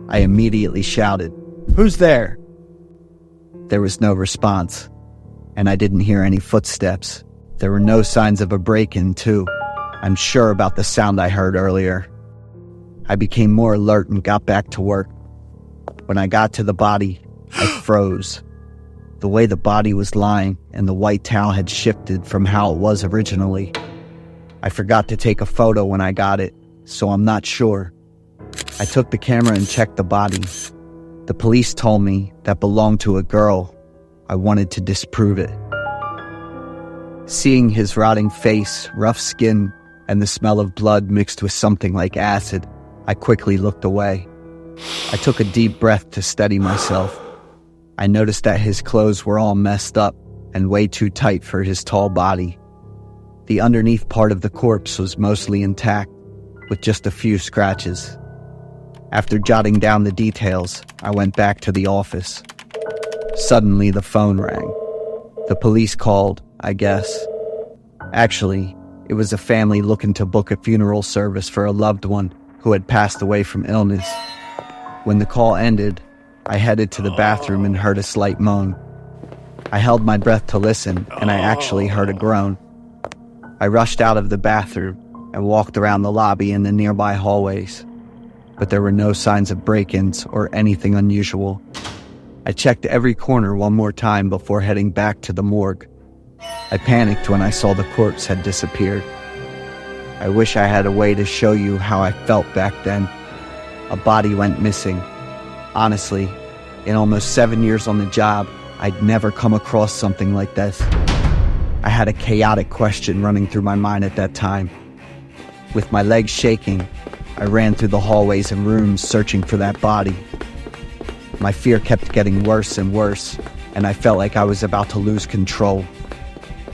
I immediately shouted, "Who's there?" There was no response, and I didn't hear any footsteps. There were no signs of a break-in, too. I'm sure about the sound I heard earlier. I became more alert and got back to work. When I got to the body, I froze. The way the body was lying and the white towel had shifted from how it was originally. I forgot to take a photo when I got it, so I'm not sure. I took the camera and checked the body. The police told me that belonged to a girl. I wanted to disprove it. Seeing his rotting face, rough skin, and the smell of blood mixed with something like acid, I quickly looked away. I took a deep breath to steady myself. I noticed that his clothes were all messed up and way too tight for his tall body. The underneath part of the corpse was mostly intact, with just a few scratches. After jotting down the details, I went back to the office. Suddenly, the phone rang. The police called, I guess. Actually, it was a family looking to book a funeral service for a loved one who had passed away from illness. When the call ended, I headed to the bathroom and heard a slight moan. I held my breath to listen, and I actually heard a groan. I rushed out of the bathroom and walked around the lobby and the nearby hallways, but there were no signs of break-ins or anything unusual. I checked every corner one more time before heading back to the morgue. I panicked when I saw the corpse had disappeared. I wish I had a way to show you how I felt back then. A body went missing. Honestly, in almost 7 years on the job, I'd never come across something like this. I had a chaotic question running through my mind at that time. With my legs shaking, I ran through the hallways and rooms searching for that body. My fear kept getting worse and worse, and I felt like I was about to lose control.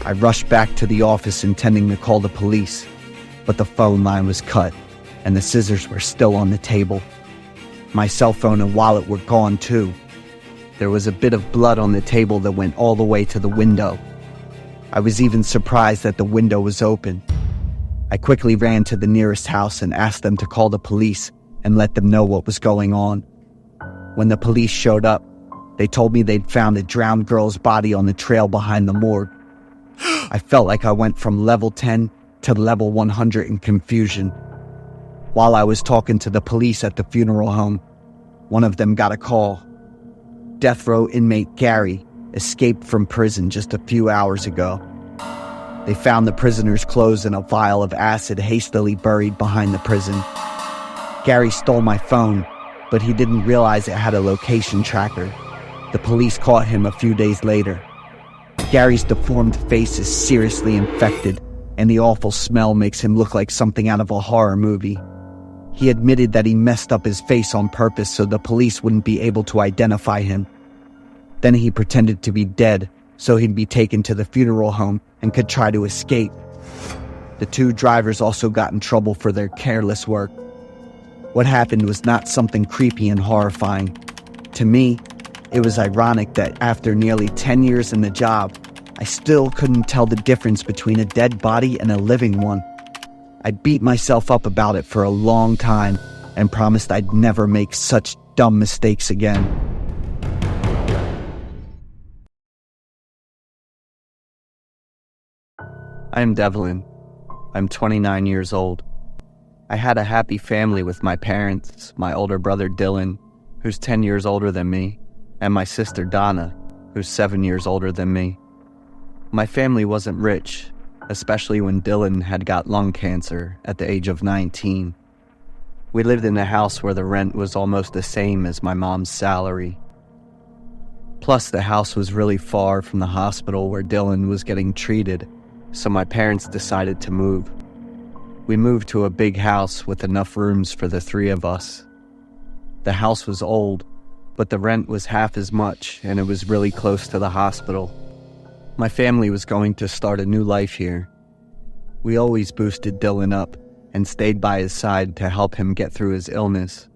I rushed back to the office intending to call the police, but the phone line was cut, and the scissors were still on the table. My cell phone and wallet were gone too. There was a bit of blood on the table that went all the way to the window. I was even surprised that the window was open. I quickly ran to the nearest house and asked them to call the police and let them know what was going on. When the police showed up, they told me they'd found a drowned girl's body on the trail behind the morgue. I felt like I went from level 10 to level 100 in confusion. While I was talking to the police at the funeral home, one of them got a call. Death row inmate Gary escaped from prison just a few hours ago. They found the prisoner's clothes in a vial of acid hastily buried behind the prison. Gary stole my phone, but he didn't realize it had a location tracker. The police caught him a few days later. Gary's deformed face is seriously infected, and the awful smell makes him look like something out of a horror movie. He admitted that he messed up his face on purpose so the police wouldn't be able to identify him. Then he pretended to be dead so he'd be taken to the funeral home and could try to escape. The two drivers also got in trouble for their careless work. What happened was not something creepy and horrifying. To me, it was ironic that after nearly 10 years in the job, I still couldn't tell the difference between a dead body and a living one. I beat myself up about it for a long time and promised I'd never make such dumb mistakes again. I am Devlin. I'm 29 years old. I had a happy family with my parents, my older brother Dylan, who's 10 years older than me, and my sister Donna, who's 7 years older than me. My family wasn't rich, especially when Dylan had got lung cancer at the age of 19. We lived in a house where the rent was almost the same as my mom's salary. Plus, the house was really far from the hospital where Dylan was getting treated, so my parents decided to move. We moved to a big house with enough rooms for the three of us. The house was old, but the rent was half as much, and it was really close to the hospital. My family was going to start a new life here. We always boosted Dylan up and stayed by his side to help him get through his illness.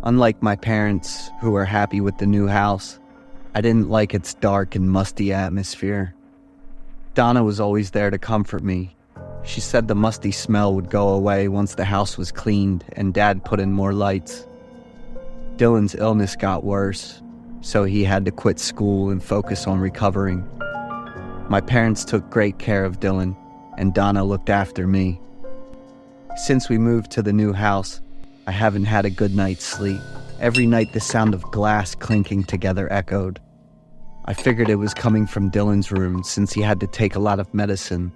Unlike my parents, who were happy with the new house, I didn't like its dark and musty atmosphere. Donna was always there to comfort me. She said the musty smell would go away once the house was cleaned and Dad put in more lights. Dylan's illness got worse, so he had to quit school and focus on recovering. My parents took great care of Dylan, and Donna looked after me. Since we moved to the new house, I haven't had a good night's sleep. Every night the sound of glass clinking together echoed. I figured it was coming from Dylan's room since he had to take a lot of medicine.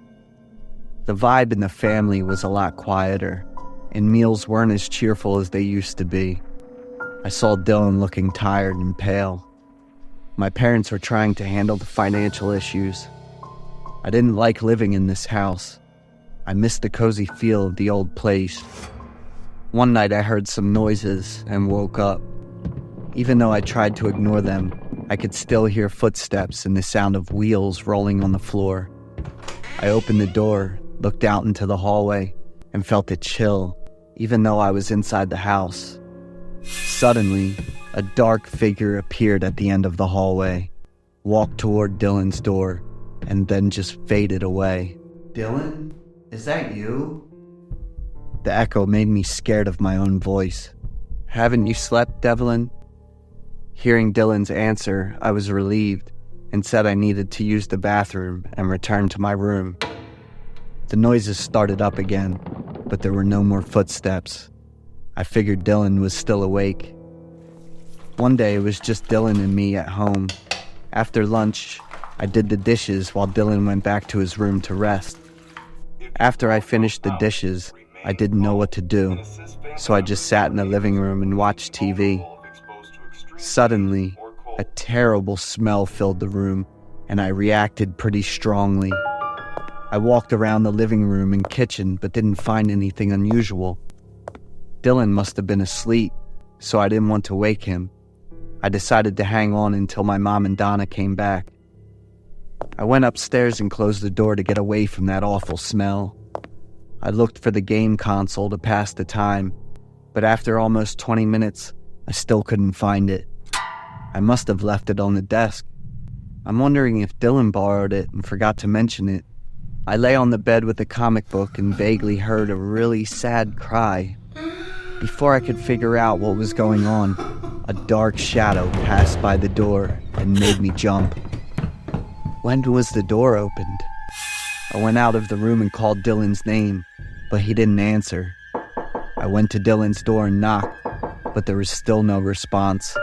The vibe in the family was a lot quieter, and meals weren't as cheerful as they used to be. I saw Dylan looking tired and pale. My parents were trying to handle the financial issues. I didn't like living in this house. I missed the cozy feel of the old place. One night I heard some noises and woke up. Even though I tried to ignore them, I could still hear footsteps and the sound of wheels rolling on the floor. I opened the door, looked out into the hallway, and felt a chill, even though I was inside the house. Suddenly, a dark figure appeared at the end of the hallway, walked toward Dylan's door, and then just faded away. "Dylan? Is that you?" The echo made me scared of my own voice. "Haven't you slept, Devlin?" Hearing Dylan's answer, I was relieved and said I needed to use the bathroom and returned to my room. The noises started up again, but there were no more footsteps. I figured Dylan was still awake. One day it was just Dylan and me at home. After lunch, I did the dishes while Dylan went back to his room to rest. After I finished the dishes, I didn't know what to do, so I just sat in the living room and watched TV. Suddenly, a terrible smell filled the room, and I reacted pretty strongly. I walked around the living room and kitchen, but didn't find anything unusual. Dylan must have been asleep, so I didn't want to wake him. I decided to hang on until my mom and Donna came back. I went upstairs and closed the door to get away from that awful smell. I looked for the game console to pass the time, but after almost 20 minutes, I still couldn't find it. I must have left it on the desk. I'm wondering if Dylan borrowed it and forgot to mention it. I lay on the bed with a comic book and vaguely heard a really sad cry. Before I could figure out what was going on, a dark shadow passed by the door and made me jump. When was the door opened? I went out of the room and called Dylan's name, but he didn't answer. I went to Dylan's door and knocked, but there was still no response.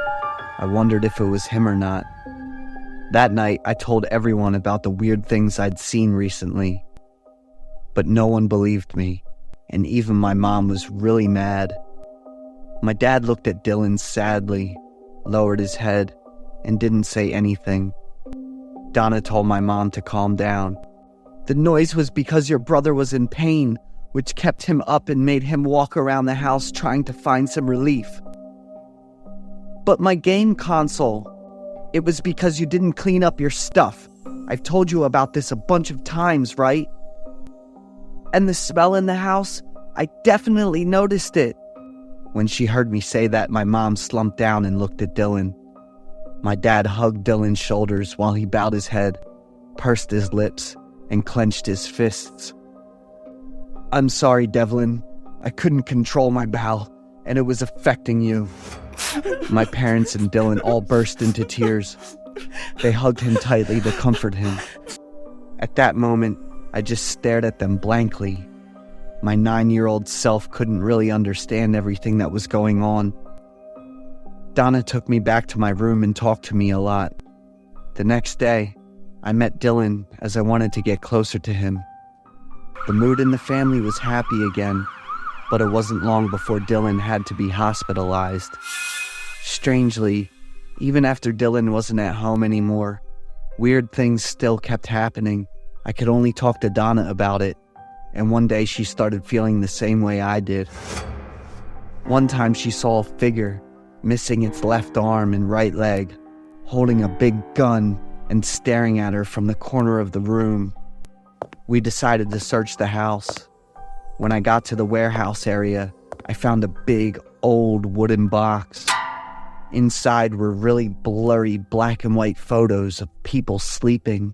I wondered if it was him or not. That night, I told everyone about the weird things I'd seen recently. But no one believed me, and even my mom was really mad. My dad looked at Dylan sadly, lowered his head, and didn't say anything. Donna told my mom to calm down. The noise was because your brother was in pain, which kept him up and made him walk around the house trying to find some relief. But my game console, it was because you didn't clean up your stuff. I've told you about this a bunch of times, right? And the smell in the house, I definitely noticed it. When she heard me say that, my mom slumped down and looked at Dylan. My dad hugged Dylan's shoulders while he bowed his head, pursed his lips, and clenched his fists. I'm sorry, Devlin. I couldn't control my bowel, and it was affecting you. My parents and Dylan all burst into tears. They hugged him tightly to comfort him. At that moment, I just stared at them blankly. My 9-year-old self couldn't really understand everything that was going on. Donna took me back to my room and talked to me a lot. The next day, I met Dylan as I wanted to get closer to him. The mood in the family was happy again, but it wasn't long before Dylan had to be hospitalized. Strangely, even after Dylan wasn't at home anymore, weird things still kept happening. I could only talk to Donna about it, and one day she started feeling the same way I did. One time she saw a figure, missing its left arm and right leg, holding a big gun and staring at her from the corner of the room. We decided to search the house. When I got to the warehouse area, I found a big, old wooden box. Inside were really blurry black and white photos of people sleeping.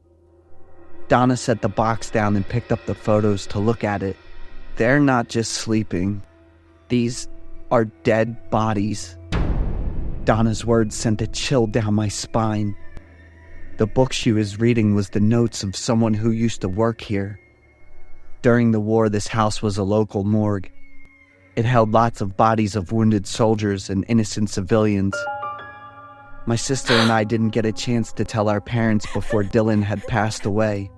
Donna set the box down and picked up the photos to look at it. They're not just sleeping. These are dead bodies. Donna's words sent a chill down my spine. The book she was reading was the notes of someone who used to work here. During the war, this house was a local morgue. It held lots of bodies of wounded soldiers and innocent civilians. My sister and I didn't get a chance to tell our parents before Dylan had passed away.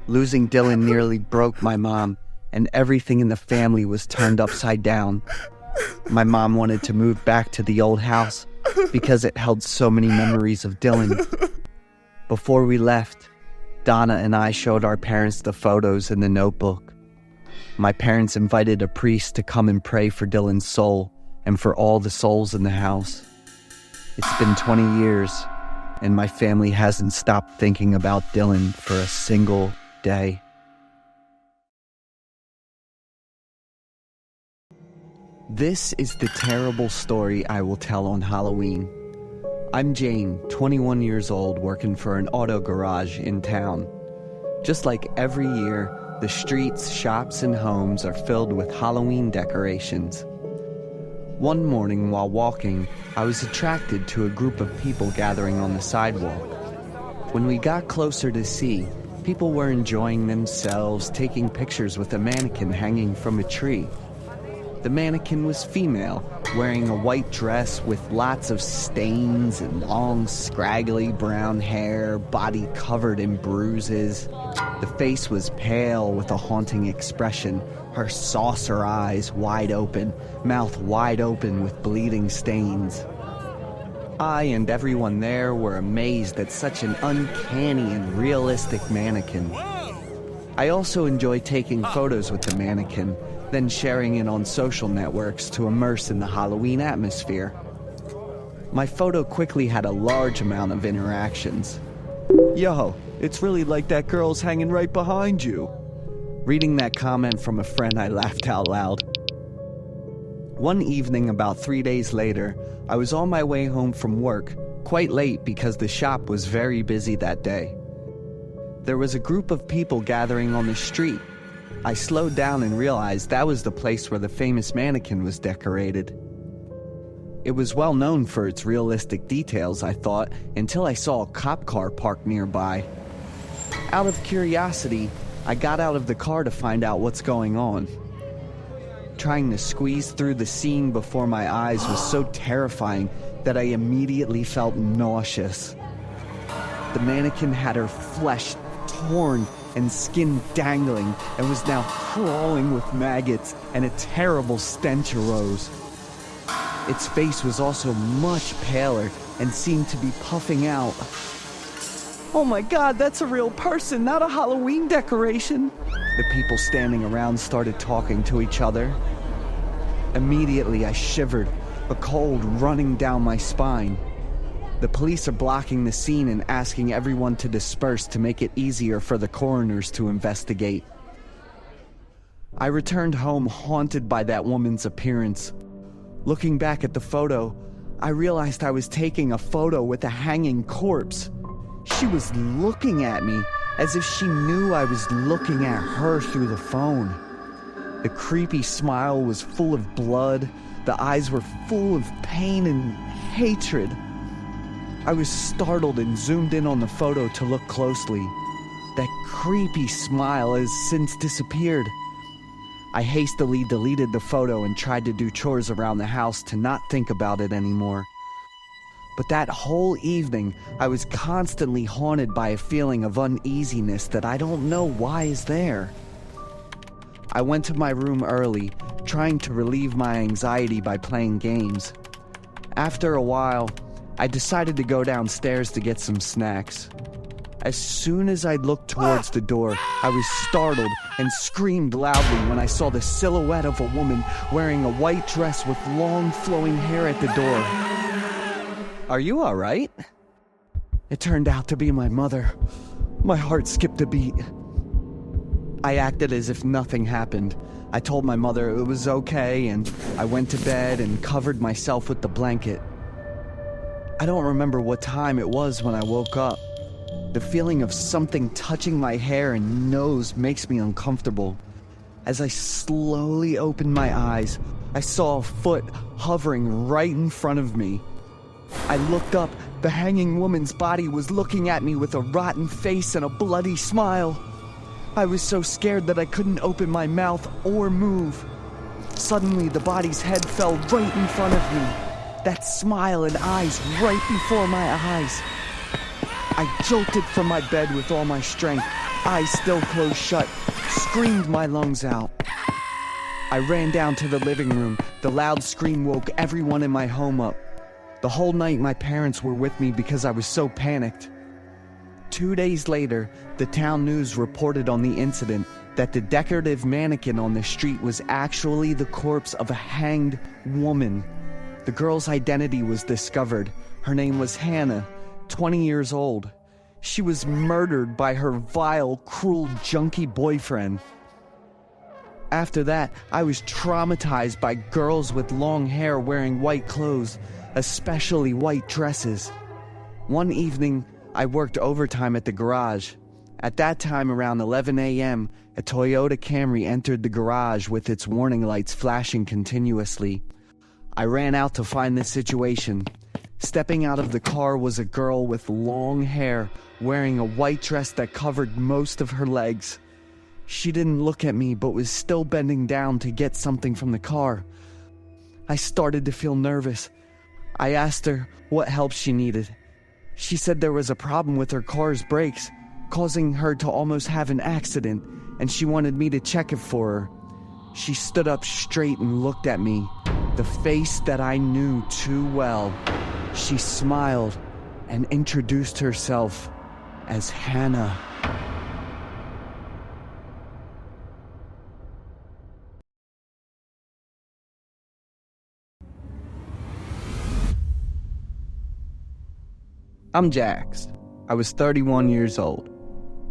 Losing Dylan nearly broke my mom, and everything in the family was turned upside down. My mom wanted to move back to the old house because it held so many memories of Dylan. Before we left, Donna and I showed our parents the photos in the notebook. My parents invited a priest to come and pray for Dylan's soul and for all the souls in the house. It's been 20 years, and my family hasn't stopped thinking about Dylan for a single day. This is the terrible story I will tell on Halloween. I'm Jane, 21 years old, working for an auto garage in town. Just like every year, the streets, shops, and homes are filled with Halloween decorations. One morning while walking, I was attracted to a group of people gathering on the sidewalk. When we got closer to see, people were enjoying themselves, taking pictures with a mannequin hanging from a tree. The mannequin was female, wearing a white dress with lots of stains and long, scraggly brown hair, body covered in bruises. The face was pale with a haunting expression, her saucer eyes wide open, mouth wide open with bleeding stains. I and everyone there were amazed at such an uncanny and realistic mannequin. I also enjoy taking photos with the mannequin, then sharing it on social networks to immerse in the Halloween atmosphere. My photo quickly had a large amount of interactions. Yo, it's really like that girl's hanging right behind you. Reading that comment from a friend, I laughed out loud. One evening, about 3 days later, I was on my way home from work, quite late because the shop was very busy that day. There was a group of people gathering on the street. I slowed down and realized that was the place where the famous mannequin was decorated. It was well known for its realistic details, I thought, until I saw a cop car parked nearby. Out of curiosity, I got out of the car to find out what's going on. Trying to squeeze through the scene before my eyes was so terrifying that I immediately felt nauseous. The mannequin had her flesh torn and skin dangling and was now crawling with maggots, and a terrible stench arose. Its face was also much paler and seemed to be puffing out. Oh my god, that's a real person, not a Halloween decoration. The people standing around started talking to each other. Immediately I shivered, a cold running down my spine. The police are blocking the scene and asking everyone to disperse to make it easier for the coroners to investigate. I returned home haunted by that woman's appearance. Looking back at the photo, I realized I was taking a photo with a hanging corpse. She was looking at me as if she knew I was looking at her through the phone. The creepy smile was full of blood. The eyes were full of pain and hatred. I was startled and zoomed in on the photo to look closely. That creepy smile has since disappeared. I hastily deleted the photo and tried to do chores around the house to not think about it anymore. But that whole evening, I was constantly haunted by a feeling of uneasiness that I don't know why is there. I went to my room early, trying to relieve my anxiety by playing games. After a while, I decided to go downstairs to get some snacks. As soon as I looked towards the door, I was startled and screamed loudly when I saw the silhouette of a woman wearing a white dress with long flowing hair at the door. Are you alright? It turned out to be my mother. My heart skipped a beat. I acted as if nothing happened. I told my mother it was okay, and I went to bed and covered myself with the blanket. I don't remember what time it was when I woke up. The feeling of something touching my hair and nose makes me uncomfortable. As I slowly opened my eyes, I saw a foot hovering right in front of me. I looked up. The hanging woman's body was looking at me with a rotten face and a bloody smile. I was so scared that I couldn't open my mouth or move. Suddenly, the body's head fell right in front of me. That smile and eyes right before my eyes. I jolted from my bed with all my strength, eyes still closed shut, screamed my lungs out. I ran down to the living room. The loud scream woke everyone in my home up. The whole night my parents were with me because I was so panicked. 2 days later, the town news reported on the incident that the decorative mannequin on the street was actually the corpse of a hanged woman. The girl's identity was discovered. Her name was Hannah, 20 years old. She was murdered by her vile, cruel, junkie boyfriend. After that, I was traumatized by girls with long hair wearing white clothes, especially white dresses. One evening, I worked overtime at the garage. At that time, around 11 a.m., a Toyota Camry entered the garage with its warning lights flashing continuously. I ran out to find the situation. Stepping out of the car was a girl with long hair, wearing a white dress that covered most of her legs. She didn't look at me, but was still bending down to get something from the car. I started to feel nervous. I asked her what help she needed. She said there was a problem with her car's brakes, causing her to almost have an accident, and she wanted me to check it for her. She stood up straight and looked at me, the face that I knew too well. She smiled and introduced herself as Hannah. I'm Jax. I was 31 years old.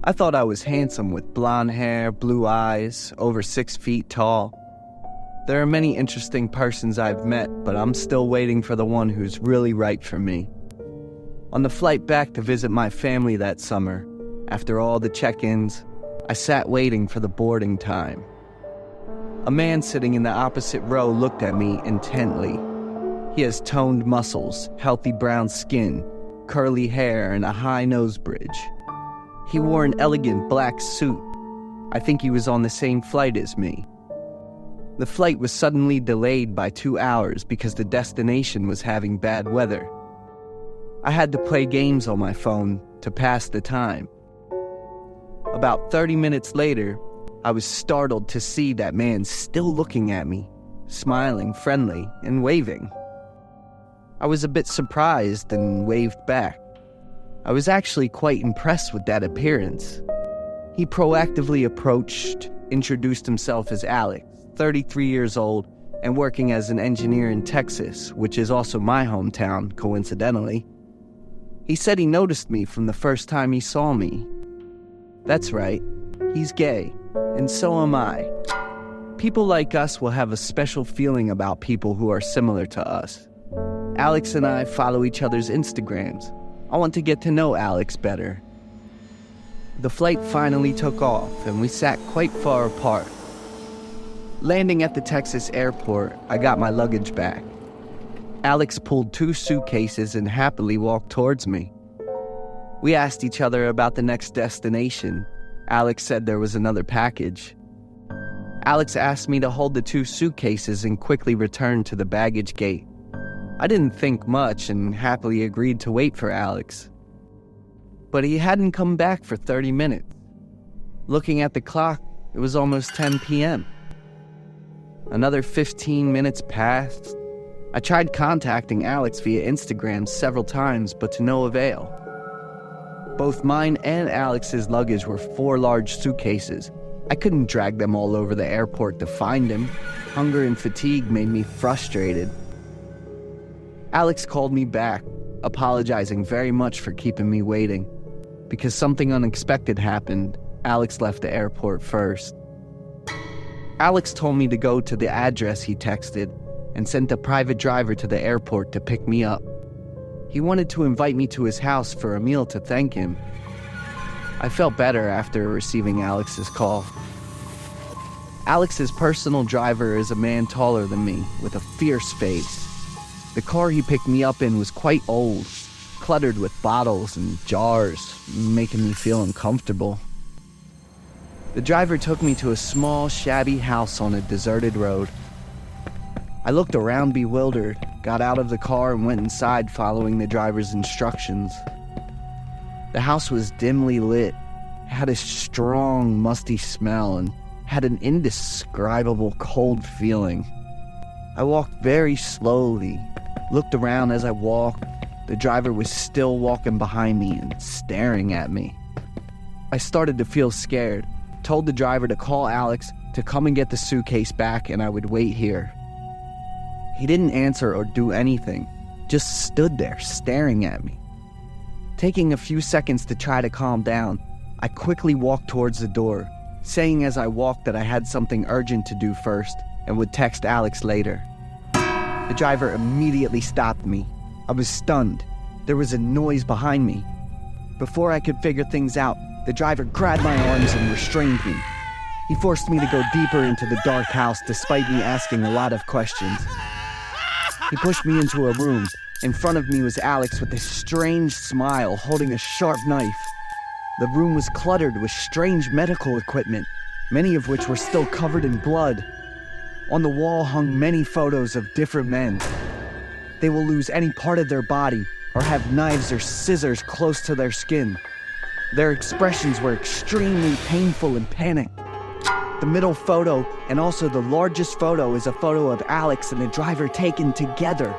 I thought I was handsome with blonde hair, blue eyes, over 6 feet tall. There are many interesting persons I've met, but I'm still waiting for the one who's really right for me. On the flight back to visit my family that summer, after all the check-ins, I sat waiting for the boarding time. A man sitting in the opposite row looked at me intently. He has toned muscles, healthy brown skin, curly hair, and a high nose bridge. He wore an elegant black suit. I think he was on the same flight as me. The flight was suddenly delayed by 2 hours because the destination was having bad weather. I had to play games on my phone to pass the time. About 30 minutes later, I was startled to see that man still looking at me, smiling, friendly, and waving. I was a bit surprised and waved back. I was actually quite impressed with that appearance. He proactively approached, introduced himself as Alex, 33 years old, and working as an engineer in Texas, which is also my hometown, coincidentally. He said he noticed me from the first time he saw me. That's right, he's gay, and so am I. People like us will have a special feeling about people who are similar to us. Alex and I follow each other's Instagrams. I want to get to know Alex better. The flight finally took off, and we sat quite far apart. Landing at the Texas airport, I got my luggage back. Alex pulled 2 suitcases and happily walked towards me. We asked each other about the next destination. Alex said there was another package. Alex asked me to hold the 2 suitcases and quickly return to the baggage gate. I didn't think much and happily agreed to wait for Alex. But he hadn't come back for 30 minutes. Looking at the clock, it was almost 10 p.m. Another 15 minutes passed. I tried contacting Alex via Instagram several times, but to no avail. Both mine and Alex's luggage were 4 large suitcases. I couldn't drag them all over the airport to find him. Hunger and fatigue made me frustrated. Alex called me back, apologizing very much for keeping me waiting. Because something unexpected happened, Alex left the airport first. Alex told me to go to the address he texted and sent a private driver to the airport to pick me up. He wanted to invite me to his house for a meal to thank him. I felt better after receiving Alex's call. Alex's personal driver is a man taller than me, with a fierce face. The car he picked me up in was quite old, cluttered with bottles and jars, making me feel uncomfortable. The driver took me to a small, shabby house on a deserted road. I looked around bewildered, got out of the car and went inside following the driver's instructions. The house was dimly lit, had a strong, musty smell, and had an indescribable cold feeling. I walked very slowly, looked around as I walked. The driver was still walking behind me and staring at me. I started to feel scared, told the driver to call Alex to come and get the suitcase back and I would wait here. He didn't answer or do anything, just stood there staring at me. Taking a few seconds to try to calm down, I quickly walked towards the door, saying as I walked that I had something urgent to do first and would text Alex later. The driver immediately stopped me. I was stunned. There was a noise behind me. Before I could figure things out, the driver grabbed my arms and restrained me. He forced me to go deeper into the dark house despite me asking a lot of questions. He pushed me into a room. In front of me was Alex with a strange smile, holding a sharp knife. The room was cluttered with strange medical equipment, many of which were still covered in blood. On the wall hung many photos of different men. They will lose any part of their body or have knives or scissors close to their skin. Their expressions were extremely painful and panicked. The middle photo, and also the largest photo, is a photo of Alex and the driver taken together.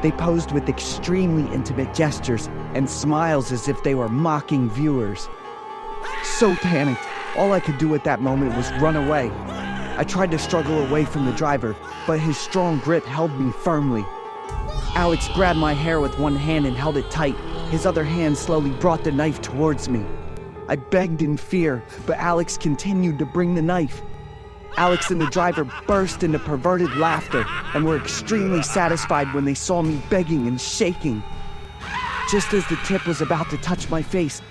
They posed with extremely intimate gestures and smiles as if they were mocking viewers. So panicked, all I could do at that moment was run away. I tried to struggle away from the driver, but his strong grip held me firmly. Alex grabbed my hair with one hand and held it tight. His other hand slowly brought the knife towards me. I begged in fear, but Alex continued to bring the knife. Alex and the driver burst into perverted laughter and were extremely satisfied when they saw me begging and shaking. Just as the tip was about to touch my face,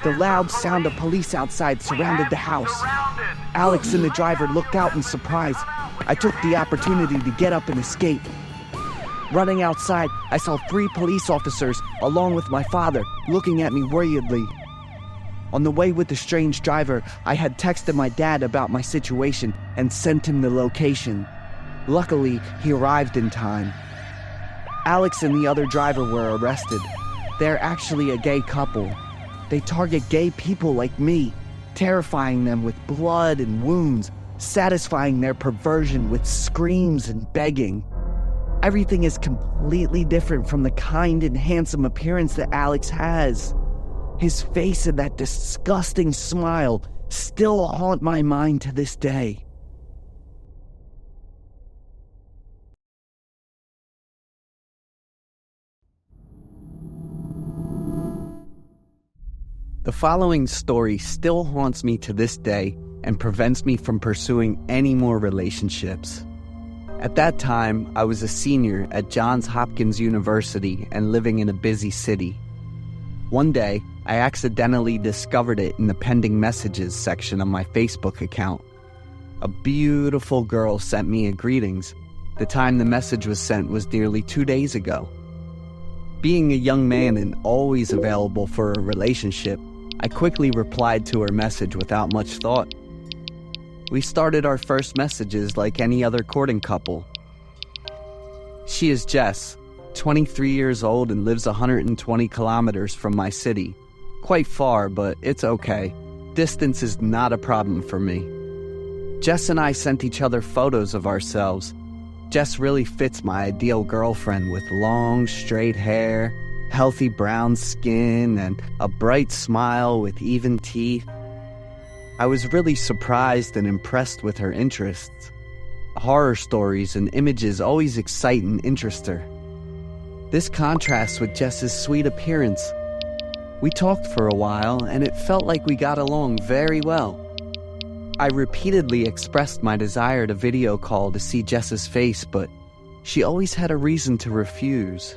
the loud sound of police outside surrounded the house. Alex and the driver looked out in surprise. I took the opportunity to get up and escape. Running outside, I saw 3 police officers, along with my father, looking at me worriedly. On the way with the strange driver, I had texted my dad about my situation and sent him the location. Luckily, he arrived in time. Alex and the other driver were arrested. They're actually a gay couple. They target gay people like me, terrifying them with blood and wounds, satisfying their perversion with screams and begging. Everything is completely different from the kind and handsome appearance that Alex has. His face and that disgusting smile still haunt my mind to this day. The following story still haunts me to this day and prevents me from pursuing any more relationships. At that time, I was a senior at Johns Hopkins University and living in a busy city. One day, I accidentally discovered it in the pending messages section of my Facebook account. A beautiful girl sent me a greetings. The time the message was sent was nearly 2 days ago. Being a young man and always available for a relationship, I quickly replied to her message without much thought. We started our first messages like any other courting couple. She is Jess, 23 years old and lives 120 kilometers from my city. Quite far, but it's okay. Distance is not a problem for me. Jess and I sent each other photos of ourselves. Jess really fits my ideal girlfriend with long, straight hair, healthy brown skin, and a bright smile with even teeth. I was really surprised and impressed with her interests. Horror stories and images always excite and interest her. This contrasts with Jess's sweet appearance. We talked for a while, and it felt like we got along very well. I repeatedly expressed my desire to video call to see Jess's face, but she always had a reason to refuse.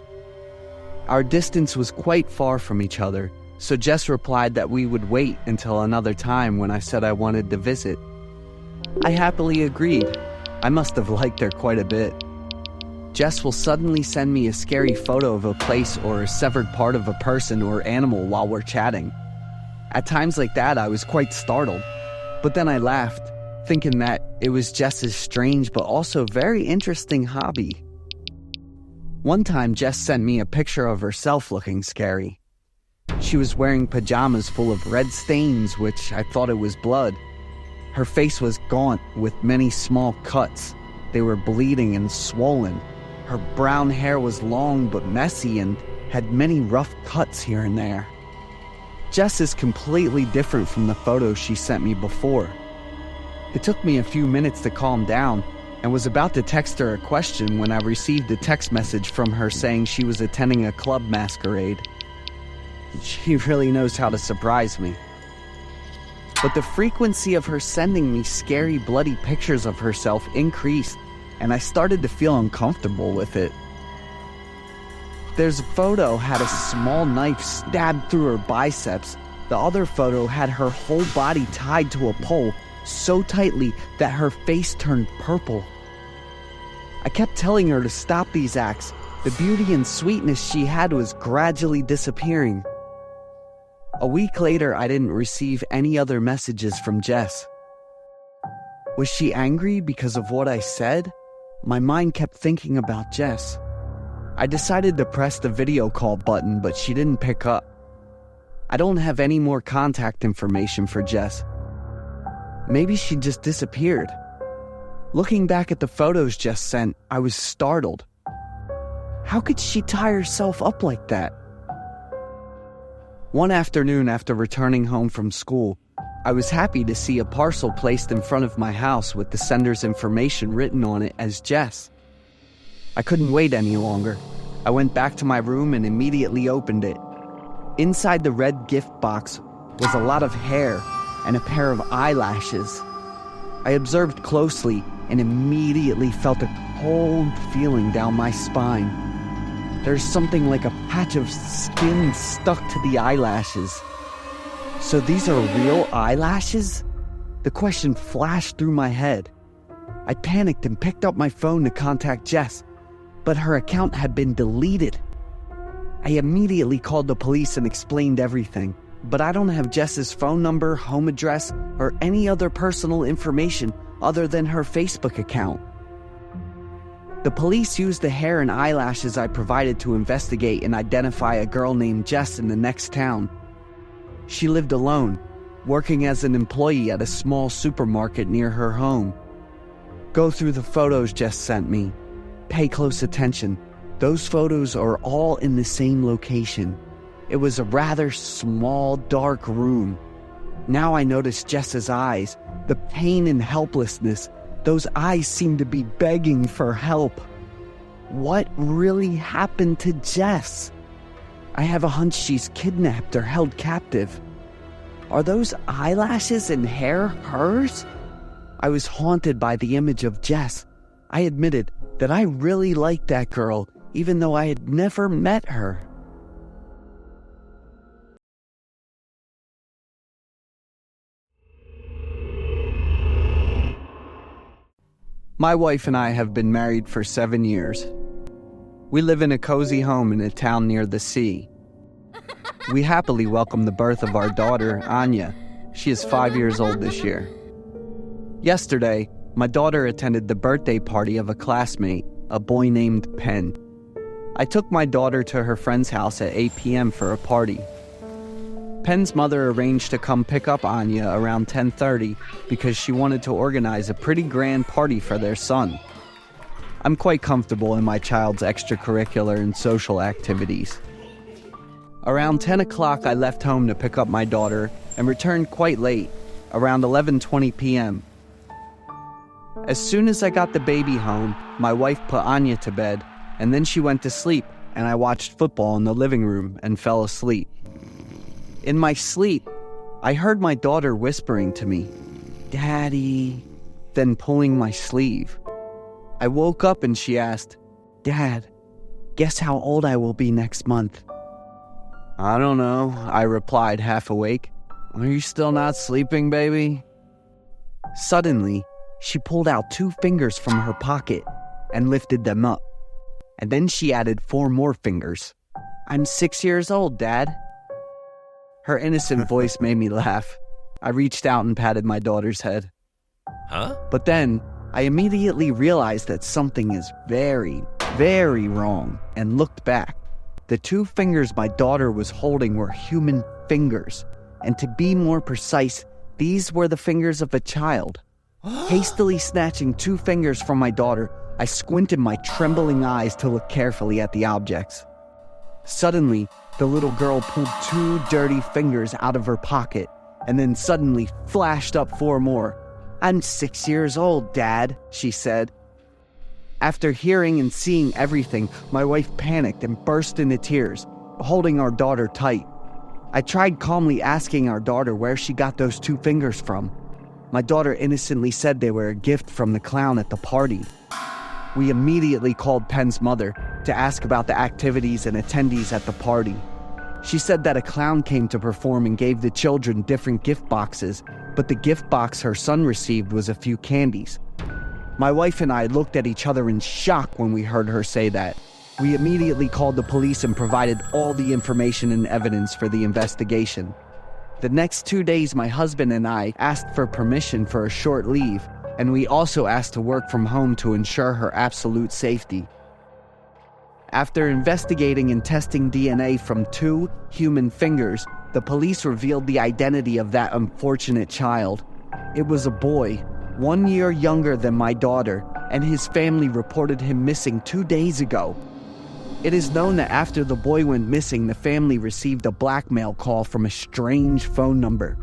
Our distance was quite far from each other, so Jess replied that we would wait until another time when I said I wanted to visit. I happily agreed. I must have liked her quite a bit. Jess will suddenly send me a scary photo of a place or a severed part of a person or animal while we're chatting. At times like that, I was quite startled, but then I laughed, thinking that it was Jess's strange but also very interesting hobby. One time, Jess sent me a picture of herself looking scary. She was wearing pajamas full of red stains, which I thought it was blood. Her face was gaunt with many small cuts. They were bleeding and swollen. Her brown hair was long but messy and had many rough cuts here and there. Jess is completely different from the photos she sent me before. It took me a few minutes to calm down and was about to text her a question when I received a text message from her saying she was attending a club masquerade. She really knows how to surprise me. But the frequency of her sending me scary, bloody pictures of herself increased, and I started to feel uncomfortable with it. There's a photo had a small knife stabbed through her biceps. The other photo had her whole body tied to a pole so tightly that her face turned purple. I kept telling her to stop these acts. The beauty and sweetness she had was gradually disappearing. A week later, I didn't receive any other messages from Jess. Was she angry because of what I said? My mind kept thinking about Jess. I decided to press the video call button, but she didn't pick up. I don't have any more contact information for Jess. Maybe she just disappeared. Looking back at the photos Jess sent, I was startled. How could she tie herself up like that? One afternoon after returning home from school, I was happy to see a parcel placed in front of my house with the sender's information written on it as Jess. I couldn't wait any longer. I went back to my room and immediately opened it. Inside the red gift box was a lot of hair and a pair of eyelashes. I observed closely and immediately felt a cold feeling down my spine. There's something like a patch of skin stuck to the eyelashes. So these are real eyelashes? The question flashed through my head. I panicked and picked up my phone to contact Jess, but her account had been deleted. I immediately called the police and explained everything, but I don't have Jess's phone number, home address, or any other personal information other than her Facebook account. The police used the hair and eyelashes I provided to investigate and identify a girl named Jess in the next town. She lived alone, working as an employee at a small supermarket near her home. Go through the photos Jess sent me. Pay close attention. Those photos are all in the same location. It was a rather small, dark room. Now I noticed Jess's eyes, the pain and helplessness. Those eyes seemed to be begging for help. What really happened to Jess? I have a hunch she's kidnapped or held captive. Are those eyelashes and hair hers? I was haunted by the image of Jess. I admitted that I really liked that girl, even though I had never met her. My wife and I have been married for 7 years. We live in a cozy home in a town near the sea. We happily welcome the birth of our daughter, Anya. She is 5 years old this year. Yesterday, my daughter attended the birthday party of a classmate, a boy named Penn. I took my daughter to her friend's house at 8 p.m. for a party. Penn's mother arranged to come pick up Anya around 10:30 because she wanted to organize a pretty grand party for their son. I'm quite comfortable in my child's extracurricular and social activities. Around 10 o'clock, I left home to pick up my daughter and returned quite late, around 11:20 p.m. As soon as I got the baby home, my wife put Anya to bed, and then she went to sleep, and I watched football in the living room and fell asleep. In my sleep, I heard my daughter whispering to me, "Daddy," then pulling my sleeve. I woke up and she asked, "Dad, guess how old I will be next month?" "I don't know," I replied, half awake. "Are you still not sleeping, baby?" Suddenly, she pulled out 2 fingers from her pocket and lifted them up. And then she added 4 more fingers. "I'm 6 years old, Dad." Her innocent voice made me laugh. I reached out and patted my daughter's head. Huh? But then, I immediately realized that something is very, very wrong and looked back. The 2 fingers my daughter was holding were human fingers. And to be more precise, these were the fingers of a child. Hastily snatching 2 fingers from my daughter, I squinted my trembling eyes to look carefully at the objects. Suddenly, the little girl pulled 2 dirty fingers out of her pocket and then suddenly flashed up 4 more. "I'm 6 years old, Dad," she said. After hearing and seeing everything, my wife panicked and burst into tears, holding our daughter tight. I tried calmly asking our daughter where she got those 2 fingers from. My daughter innocently said they were a gift from the clown at the party. We immediately called Penn's mother to ask about the activities and attendees at the party. She said that a clown came to perform and gave the children different gift boxes, but the gift box her son received was a few candies. My wife and I looked at each other in shock when we heard her say that. We immediately called the police and provided all the information and evidence for the investigation. The next 2 days, my husband and I asked for permission for a short leave, and we also asked to work from home to ensure her absolute safety. After investigating and testing DNA from 2 human fingers, the police revealed the identity of that unfortunate child. It was a boy, 1 year younger than my daughter, and his family reported him missing 2 days ago. It is known that after the boy went missing, the family received a blackmail call from a strange phone number.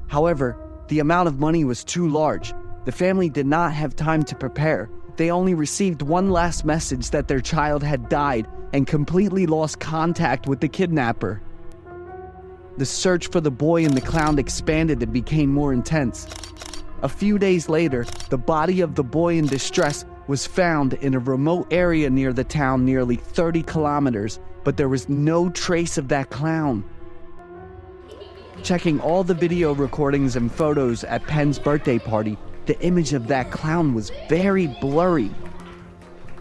However, the amount of money was too large. The family did not have time to prepare. They only received one last message that their child had died and completely lost contact with the kidnapper. The search for the boy and the clown expanded and became more intense. A few days later, the body of the boy in distress was found in a remote area near the town, nearly 30 kilometers, but there was no trace of that clown. Checking all the video recordings and photos at Penn's birthday party, the image of that clown was very blurry.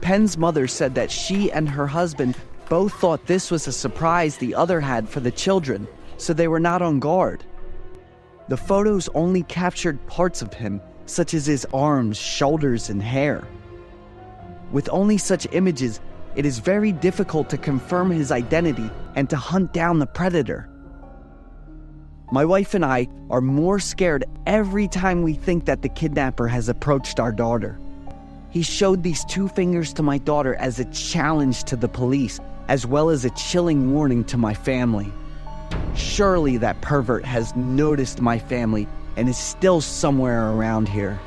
Penn's mother said that she and her husband both thought this was a surprise the other had for the children, so they were not on guard. The photos only captured parts of him, such as his arms, shoulders, and hair. With only such images, it is very difficult to confirm his identity and to hunt down the predator. My wife and I are more scared every time we think that the kidnapper has approached our daughter. He showed these 2 fingers to my daughter as a challenge to the police, as well as a chilling warning to my family. Surely that pervert has noticed my family and is still somewhere around here.